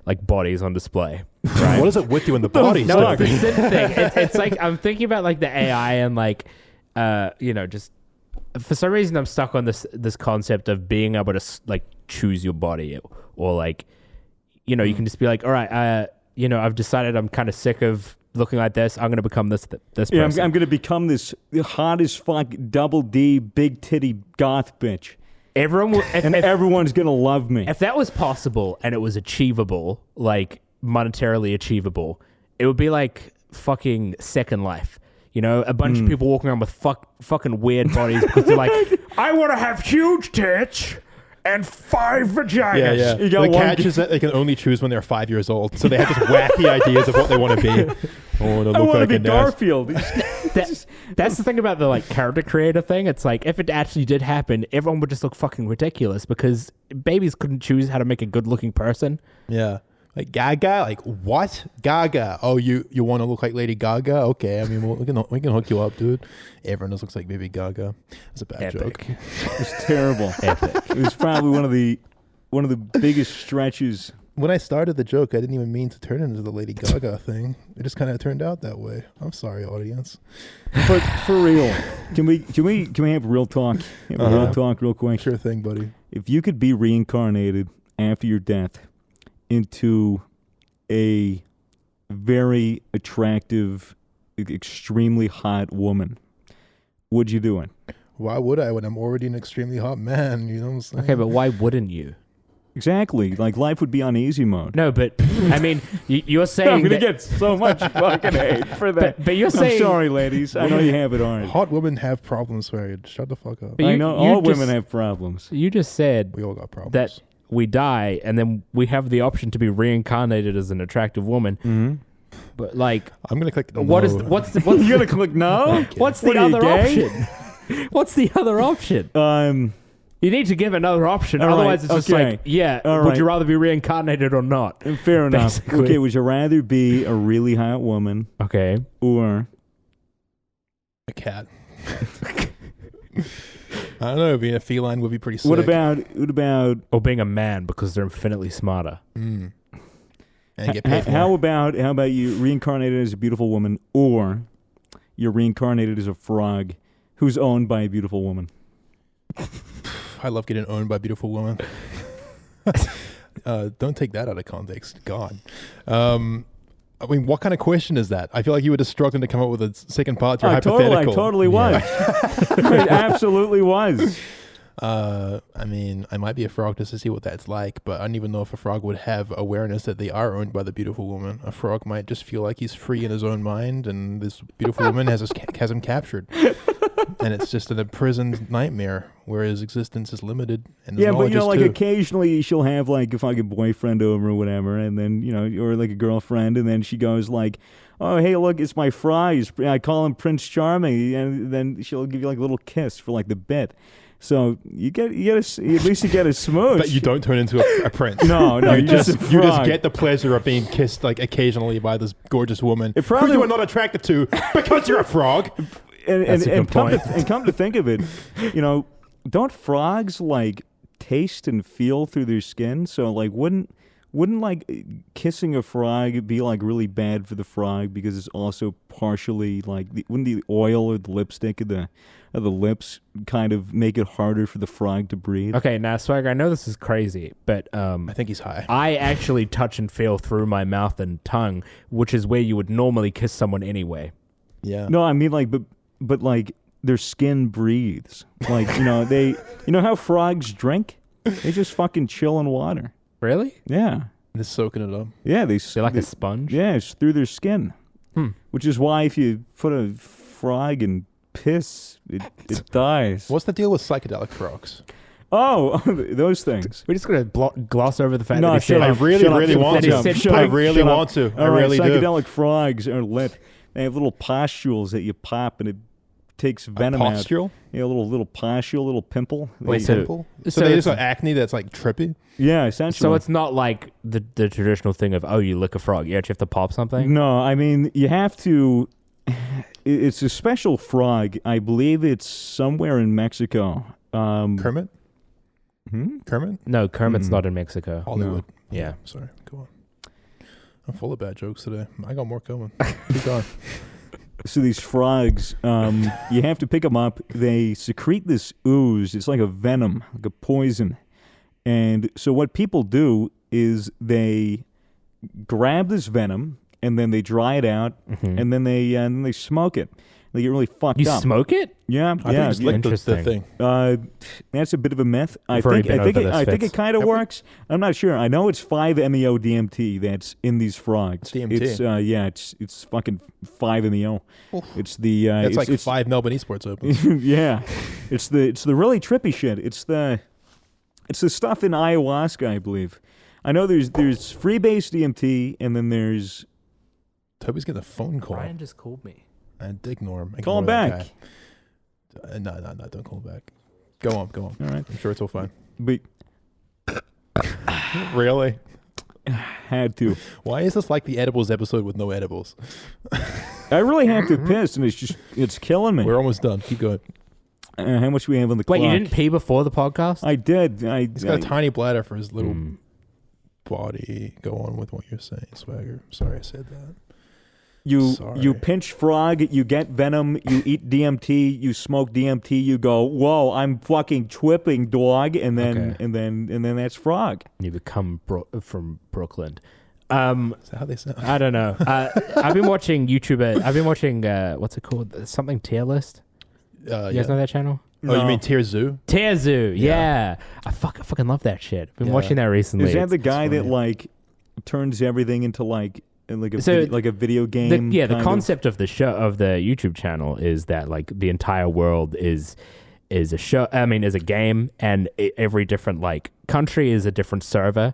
like bodies on display, right? What is it with you in the body? No, stuff? it's the same thing. It's like I'm thinking about like the AI and like just for some reason I'm stuck on this concept of being able to like choose your body, or like you can just be like, all right, I've decided I'm kind of sick of looking like this. I'm gonna become this person. Yeah, I'm gonna become this hot as fuck double D big titty goth bitch. Everyone's gonna love me. If that was possible and it was achievable, like monetarily achievable, it would be like fucking Second Life. A bunch of people walking around with fucking weird bodies because they're like, I want to have huge tits and 5 vaginas. Yeah. You got The one catch is that they can only choose when they're 5 years old. So they have just wacky ideas of what they want to be. Oh, to I look want to like be a nurse. Garfield. That's the thing about the like character creator thing. It's like if it actually did happen, everyone would just look fucking ridiculous because babies couldn't choose how to make a good looking person. Yeah. Like Gaga? Like what? Gaga. Oh, you want to look like Lady Gaga? Okay. I mean, we can hook you up, dude. Everyone just looks like Baby Gaga. That's a bad Epic. joke. It was terrible. Epic. It was probably one of the biggest stretches. When I started the joke, I didn't even mean to turn it into the Lady Gaga thing. It just kind of turned out that way. I'm sorry, audience. But for real, can we have real talk? Real talk, real quick. Sure thing, buddy. If you could be reincarnated after your death into a very attractive, extremely hot woman, would you do it? Why would I when I'm already an extremely hot man? You know what I'm saying? Okay, but why wouldn't you? Exactly. Like life would be on easy mode. No, but I mean, you're saying I'm gonna that, get so much fucking hate for that. but you're I'm saying sorry, ladies. I know you have it hard. Hot women have problems, Farid. Shut the fuck up. But I you- know you all women just- have problems. you just said We all got problems. that we die and then we have the option to be reincarnated as an attractive woman. Mm-hmm. But like, I'm gonna click no. what's the You gonna click no? what's What the are you, other gay? option? What's the other option? Um, You need to give another option. All right, Otherwise, it's just okay. like, yeah, All would right. you rather be reincarnated or not? fair enough. Basically. Okay, would you rather be a really hot woman Okay. or a cat. I don't know. Being a feline would be pretty sick. what about Or being a man because they're infinitely smarter. And get paid how more. about you reincarnated as a beautiful woman, or you're reincarnated as a frog who's owned by a beautiful woman? I love getting owned by beautiful women. Don't take that out of context. God. I mean, what kind of question is that? I feel like you were just struggling to come up with a second part to your hypothetical. I totally was. It absolutely was. I mean, I might be a frog just to see what that's like, but I don't even know if a frog would have awareness that they are owned by the beautiful woman. A frog might just feel like he's free in his own mind, and this beautiful woman has him captured. And it's just an imprisoned nightmare where his existence is limited. And his but knowledge like is too. occasionally she'll have like a fucking boyfriend over or whatever, and then or like a girlfriend, and then she goes like, "Oh, hey, look, it's my fries. I call him Prince Charming," and then she'll give you like a little kiss for like the bit. So you get at least you get a smooch. But you don't turn into a prince. No, you just get the pleasure of being kissed like occasionally by this gorgeous woman who you are not attracted to because you're a frog. And come to think of it, don't frogs like taste and feel through their skin? So like wouldn't like kissing a frog be like really bad for the frog because it's also partially like wouldn't the oil or the lipstick of the lips kind of make it harder for the frog to breathe? Okay, now Swagger, I know this is crazy, but I think he's high. I actually touch and feel through my mouth and tongue, which is where you would normally kiss someone anyway. Yeah. No, I mean like but like their skin breathes. Like, they how frogs drink? They just fucking chill in water. Really? Yeah. They're soaking it up. Yeah, They're like a sponge? Yeah, it's through their skin. Which is why if you put a frog in piss, it dies. What's the deal with psychedelic frogs? Oh, those things. We're just going to gloss over the fact No, that he shut said... up. I really want to. I really want to. I really do. Psychedelic frogs are lit. They have little pustules that you pop, and it takes venom out. Pustule? Yeah, a little pustule, little pimple. Wait, So they just got acne that's like trippy? Yeah, essentially. So it's not like the traditional thing of, you lick a frog. You actually have to pop something? No, I mean, you have to... It's a special frog. I believe it's somewhere in Mexico. Kermit? Kermit? No, Kermit's not in Mexico. Hollywood. No. Yeah. Sorry, go on. I'm full of bad jokes today. I got more coming. Keep going. So these frogs, you have to pick them up. They secrete this ooze. It's like a venom, like a poison. And so what people do is they grab this venom and then they dry it out and then they smoke it. They get really fucked up. You smoke it? Yeah, I think just lick the thing. That's a bit of a myth. I already think been over this, it kind of works. I'm not sure. I know it's 5-MeO-DMT that's in these frogs. DMT. It's fucking 5-MeO. It's the It's like 5 Melbourne Esports Opens. yeah, it's the really trippy shit. It's the stuff in ayahuasca, I believe. I know there's freebase DMT and then there's. Toby's getting a phone call. Brian just called me. And ignore him. Call him back. No, don't call him back. Go on. All right. I'm sure it's all fine. But Really? had to. Why is this like the edibles episode with no edibles? I really have to piss, and it's killing me. We're almost done. Keep going. How much we have on the clock? Wait, you didn't pee before the podcast? I did. He's got a tiny bladder for his little body. Go on with what you're saying, Swagger. Sorry I said that. You pinch frog, you get venom, you eat DMT, you smoke DMT, you go, whoa, I'm fucking tripping, dog, and then and then that's frog. You become from Brooklyn. Is that how they sound? I don't know. I've been watching YouTuber. I've been watching what's it called? Something tier list. You guys know that channel? Oh, you mean Tier Zoo? Tier Zoo, yeah. I fucking love that shit. I've been watching that recently. Is that the guy that like turns everything into like a video game? The concept of the show, of the YouTube channel, is that like the entire world is a show. I mean, is a game, and every different like country is a different server.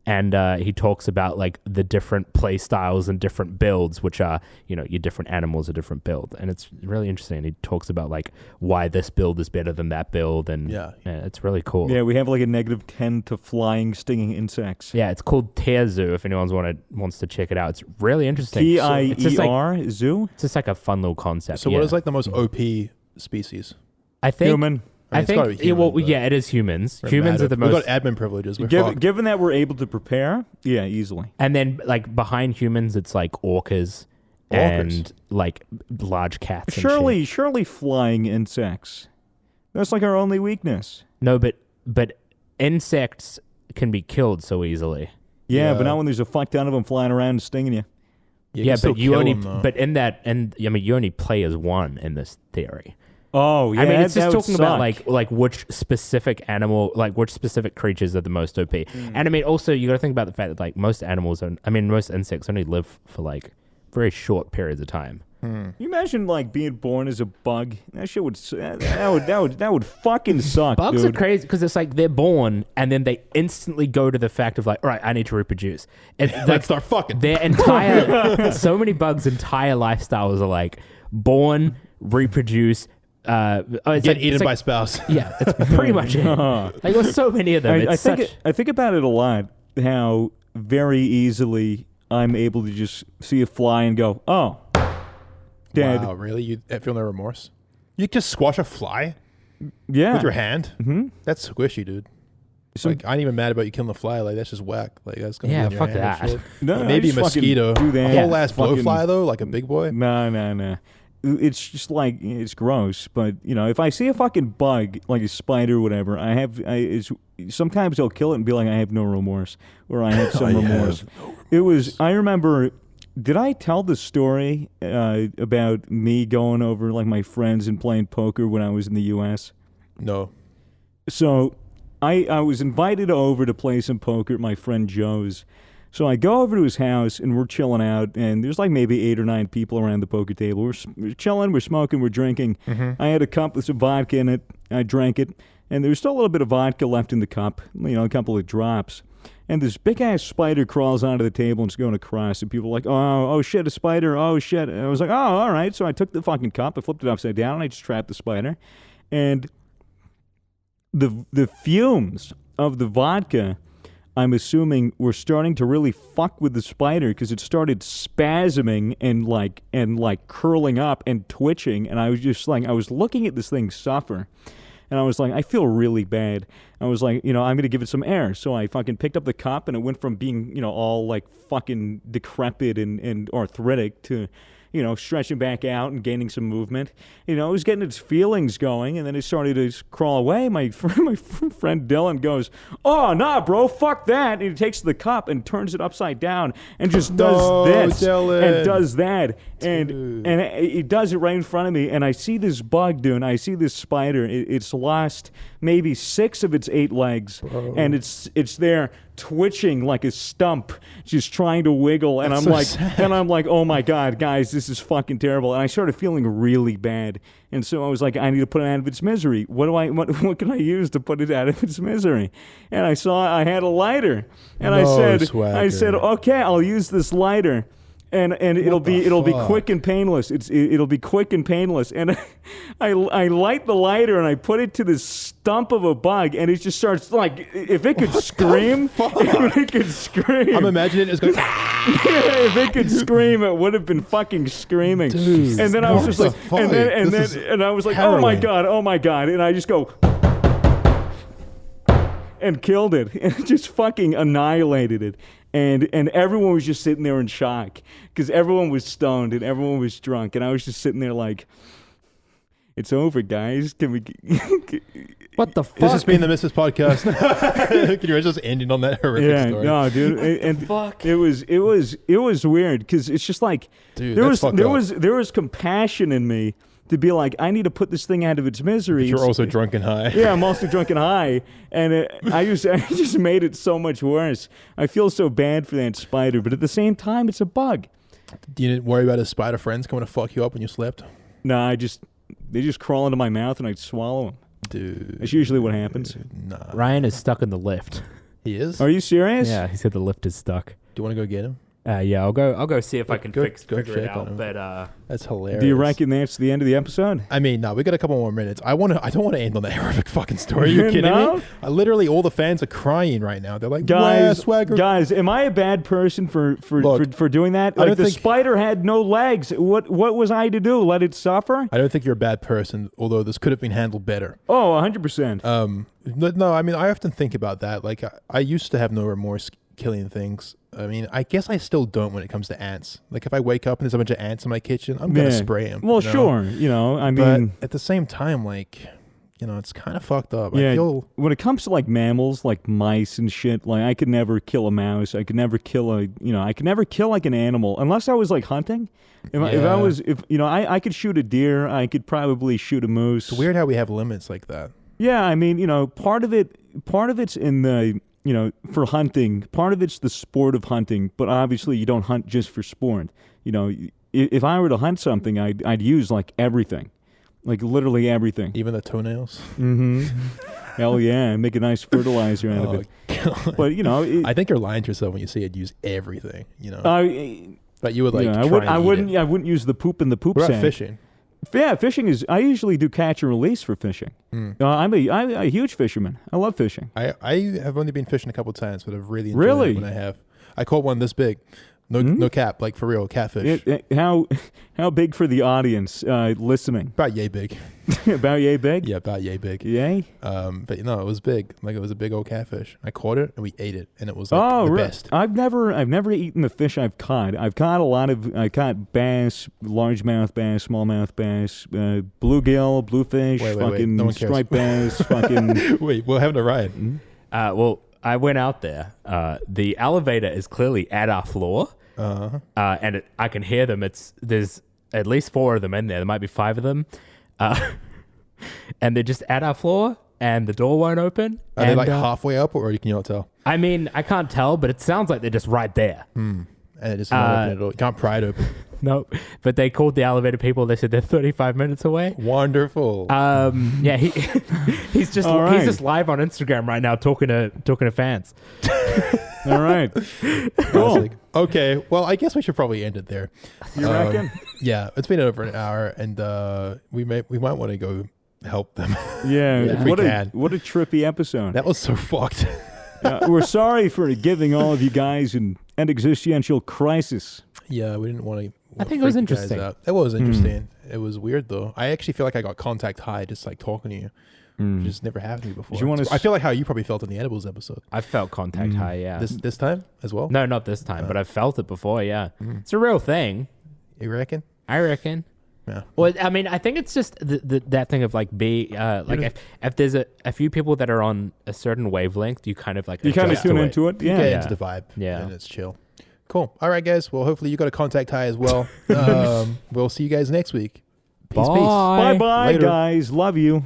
And he talks about like the different play styles and different builds, which are, your different animals, a different build. And it's really interesting. He talks about like why this build is better than that build. And it's really cool. Yeah, we have like a -10 to flying, stinging insects. Yeah, it's called Tier Zoo if anyone wants to check it out. It's really interesting. TIER Zoo? It's just like a fun little concept. So what is like the most OP species? I think human. I think it is humans. Humans are the most. We've got admin privileges. Given that we're able to prepare, yeah, easily. And then like behind humans, it's like orcas and like large cats. Surely flying insects. That's like our only weakness. No, but insects can be killed so easily. Yeah, but not when there's a fuck ton of them flying around and stinging you. Yeah, but you only you only play as one in this theory. Oh, yeah. I mean, it's just talking about suck. like which specific animal, like which specific creatures are the most OP. And I mean, also you got to think about the fact that like most insects only live for like very short periods of time. Can you imagine like being born as a bug? That shit would that would fucking suck. Bugs dude. are crazy because it's like they're born and then they instantly go to the fact of like, all right, I need to reproduce. And Let's start fucking. their entire so many bugs' entire lifestyles are like born, reproduce. Get eaten by spouse. Yeah, that's pretty much it. Like there's so many of them. I think about it a lot. How very easily I'm able to just see a fly and go, oh, dead. Wow, really? You feel no remorse? You just squash a fly? Yeah. With your hand? Mm-hmm. That's squishy, dude. Like, I ain't even mad about you killing the fly. Like, that's just whack. Like, that's gonna be in your fuck hand that. and shit. No, Like, maybe a mosquito. do that. A whole ass blowfly though, like a big boy. No. It's just like, it's gross. But, you know, if I see a fucking bug, like a spider or whatever, sometimes I'll kill it and be like, I have no remorse. Or I have some remorse. I remember, did I tell the story about me going over, like, my friends and playing poker when I was in the U.S.? No. So, I was invited over to play some poker at my friend Joe's. So I go over to his house, and we're chilling out, and there's like maybe 8 or 9 people around the poker table. We're chilling, we're smoking, we're drinking. I had a cup with some vodka in it. I drank it, and there was still a little bit of vodka left in the cup, you know, a couple of drops. And this big-ass spider crawls onto the table and is going across, and people are like, oh, shit, a spider, oh, shit. And I was like, oh, all right. So I took the fucking cup, I flipped it upside down, and I just trapped the spider. And the fumes of the vodka, I'm assuming, were starting to really fuck with the spider because it started spasming and like curling up and twitching, and I was just like, I was looking at this thing suffer, and I was like, I feel really bad. I was like, you know, I'm gonna give it some air. So I fucking picked up the cup, and it went from being, you know, all like fucking decrepit and arthritic to, you know, stretching back out and gaining some movement. You know, it was getting its feelings going, and then it started to crawl away. My friend Dylan goes, oh, nah, bro, fuck that. And he takes the cup and turns it upside down and just does this Dylan. and does that. And it does it right in front of me, and I see this bug, dude. I see this spider. It's lost maybe 6 of its 8 legs, and it's there twitching like a stump, just trying to wiggle. And I'm like, oh my god, guys, this is fucking terrible. And I started feeling really bad, and so I was like, I need to put it out of its misery. What can I use to put it out of its misery? And I saw I had a lighter, and I said, okay, I'll use this lighter. And it'll be quick and painless. It'll be quick and painless. And I light the lighter and I put it to this stump of a bug, and it just starts like, if it could scream, if it could scream. I'm imagining it's going. If it could scream, it would have been fucking screaming. Dude, and then I was just like, and I was like, oh my god, and I just go. And killed it, and just fucking annihilated it. And everyone was just sitting there in shock because everyone was stoned and everyone was drunk, and I was just sitting there like, it's over, guys. Can we? What the fuck? This has been the Misfits Podcast. Can you imagine us ending on that horrific story? No, dude. And fuck? It was weird because it's just like, dude, there was compassion in me to be like, I need to put this thing out of its misery. But you're also drunk and high. Yeah, I'm also drunk and high, and I just made it so much worse. I feel so bad for that spider, but at the same time, it's a bug. You didn't worry about his spider friends coming to fuck you up when you slept? No, they just crawl into my mouth and I'd swallow them. Dude. That's usually what happens. Nah. Ryan is stuck in the lift. He is? Are you serious? Yeah, he said the lift is stuck. Do you want to go get him? Yeah, I'll go see if I can figure it check on out. him. But that's hilarious. Do you reckon that's the end of the episode? I mean, no, we got a couple more minutes. I don't want to end on that horrific fucking story. Are you kidding me? Literally, all the fans are crying right now. They're like, guys, am I a bad person for doing that? Like, the spider had no legs. What was I to do? Let it suffer? I don't think you're a bad person, although this could have been handled better. Oh, 100%. No, I mean, I often think about that. Like, I used to have no remorse killing things. I mean, I guess I still don't when it comes to ants. Like, if I wake up and there's a bunch of ants in my kitchen, I'm going to spray them. Well, sure. You know, I mean... But at the same time, like, it's kind of fucked up. Yeah, I feel when it comes to like mammals, like mice and shit, like I could never kill a mouse. I could never kill I could never kill like an animal unless I was like hunting. I could shoot a deer. I could probably shoot a moose. it's weird how we have limits like that. Yeah, I mean, part of it's in the, for hunting. Part of it's the sport of hunting, but obviously you don't hunt just for sport. If I were to hunt something, I'd use like everything. Like literally everything. Even the toenails? Mm-hmm. Hell yeah, make a nice fertilizer out of it. God. But, I think you're lying to yourself when you say I'd use everything, But you would like I wouldn't use the poop in the poop What sack. about fishing? Yeah, fishing is. I usually do catch and release for fishing. I'm a huge fisherman. I love fishing. I have only been fishing a couple times, but I've really enjoyed it when I have. I caught one this big. No cap, like for real, catfish. How big for the audience listening? About yay big. About yay big? Yeah, about yay big. Yay? But it was big. Like it was a big old catfish. I caught it and we ate it, and it was like the best. I've never eaten the fish I've caught. I've caught I caught bass, largemouth bass, smallmouth bass, bluegill, bluefish, fucking no striped bass, fucking. Wait, we're having a ride. Well, I went out there. The elevator is clearly at our floor. And I can hear them. There's at least 4 of them in there. There might be 5 of them. And they're just at our floor, and the door won't open. Are they like halfway up, or can you not tell? I mean, I can't tell, but it sounds like they're just right there. And it just won't open at all. You can't pry it open. No, but they called the elevator people. They said they're 35 minutes away. Wonderful. Yeah, he's just live on Instagram right now talking to fans. All right. Cool. Okay. Well, I guess we should probably end it there. You reckon? Yeah, it's been over an hour, and we might want to go help them. Yeah. What a trippy episode. That was so fucked. We're sorry for giving all of you guys an existential crisis. Yeah, we didn't want to. I think it was interesting. It was interesting. It was weird though. I actually feel like I got contact high just like talking to you. It just never happened to me before. I feel like how you probably felt in the edibles episode. I felt contact high, yeah. This time as well? No, not this time, but I've felt it before, yeah. It's a real thing. You reckon? I reckon. Yeah. Well, I mean, I think it's just that thing of like if there's a few people that are on a certain wavelength, you kind of like tune into it. Yeah. You get into the vibe. Yeah. And it's chill. Cool. All right, guys. Well, hopefully you got a contact high as well. We'll see you guys next week. Peace. Bye. Bye, Later. guys. Love you.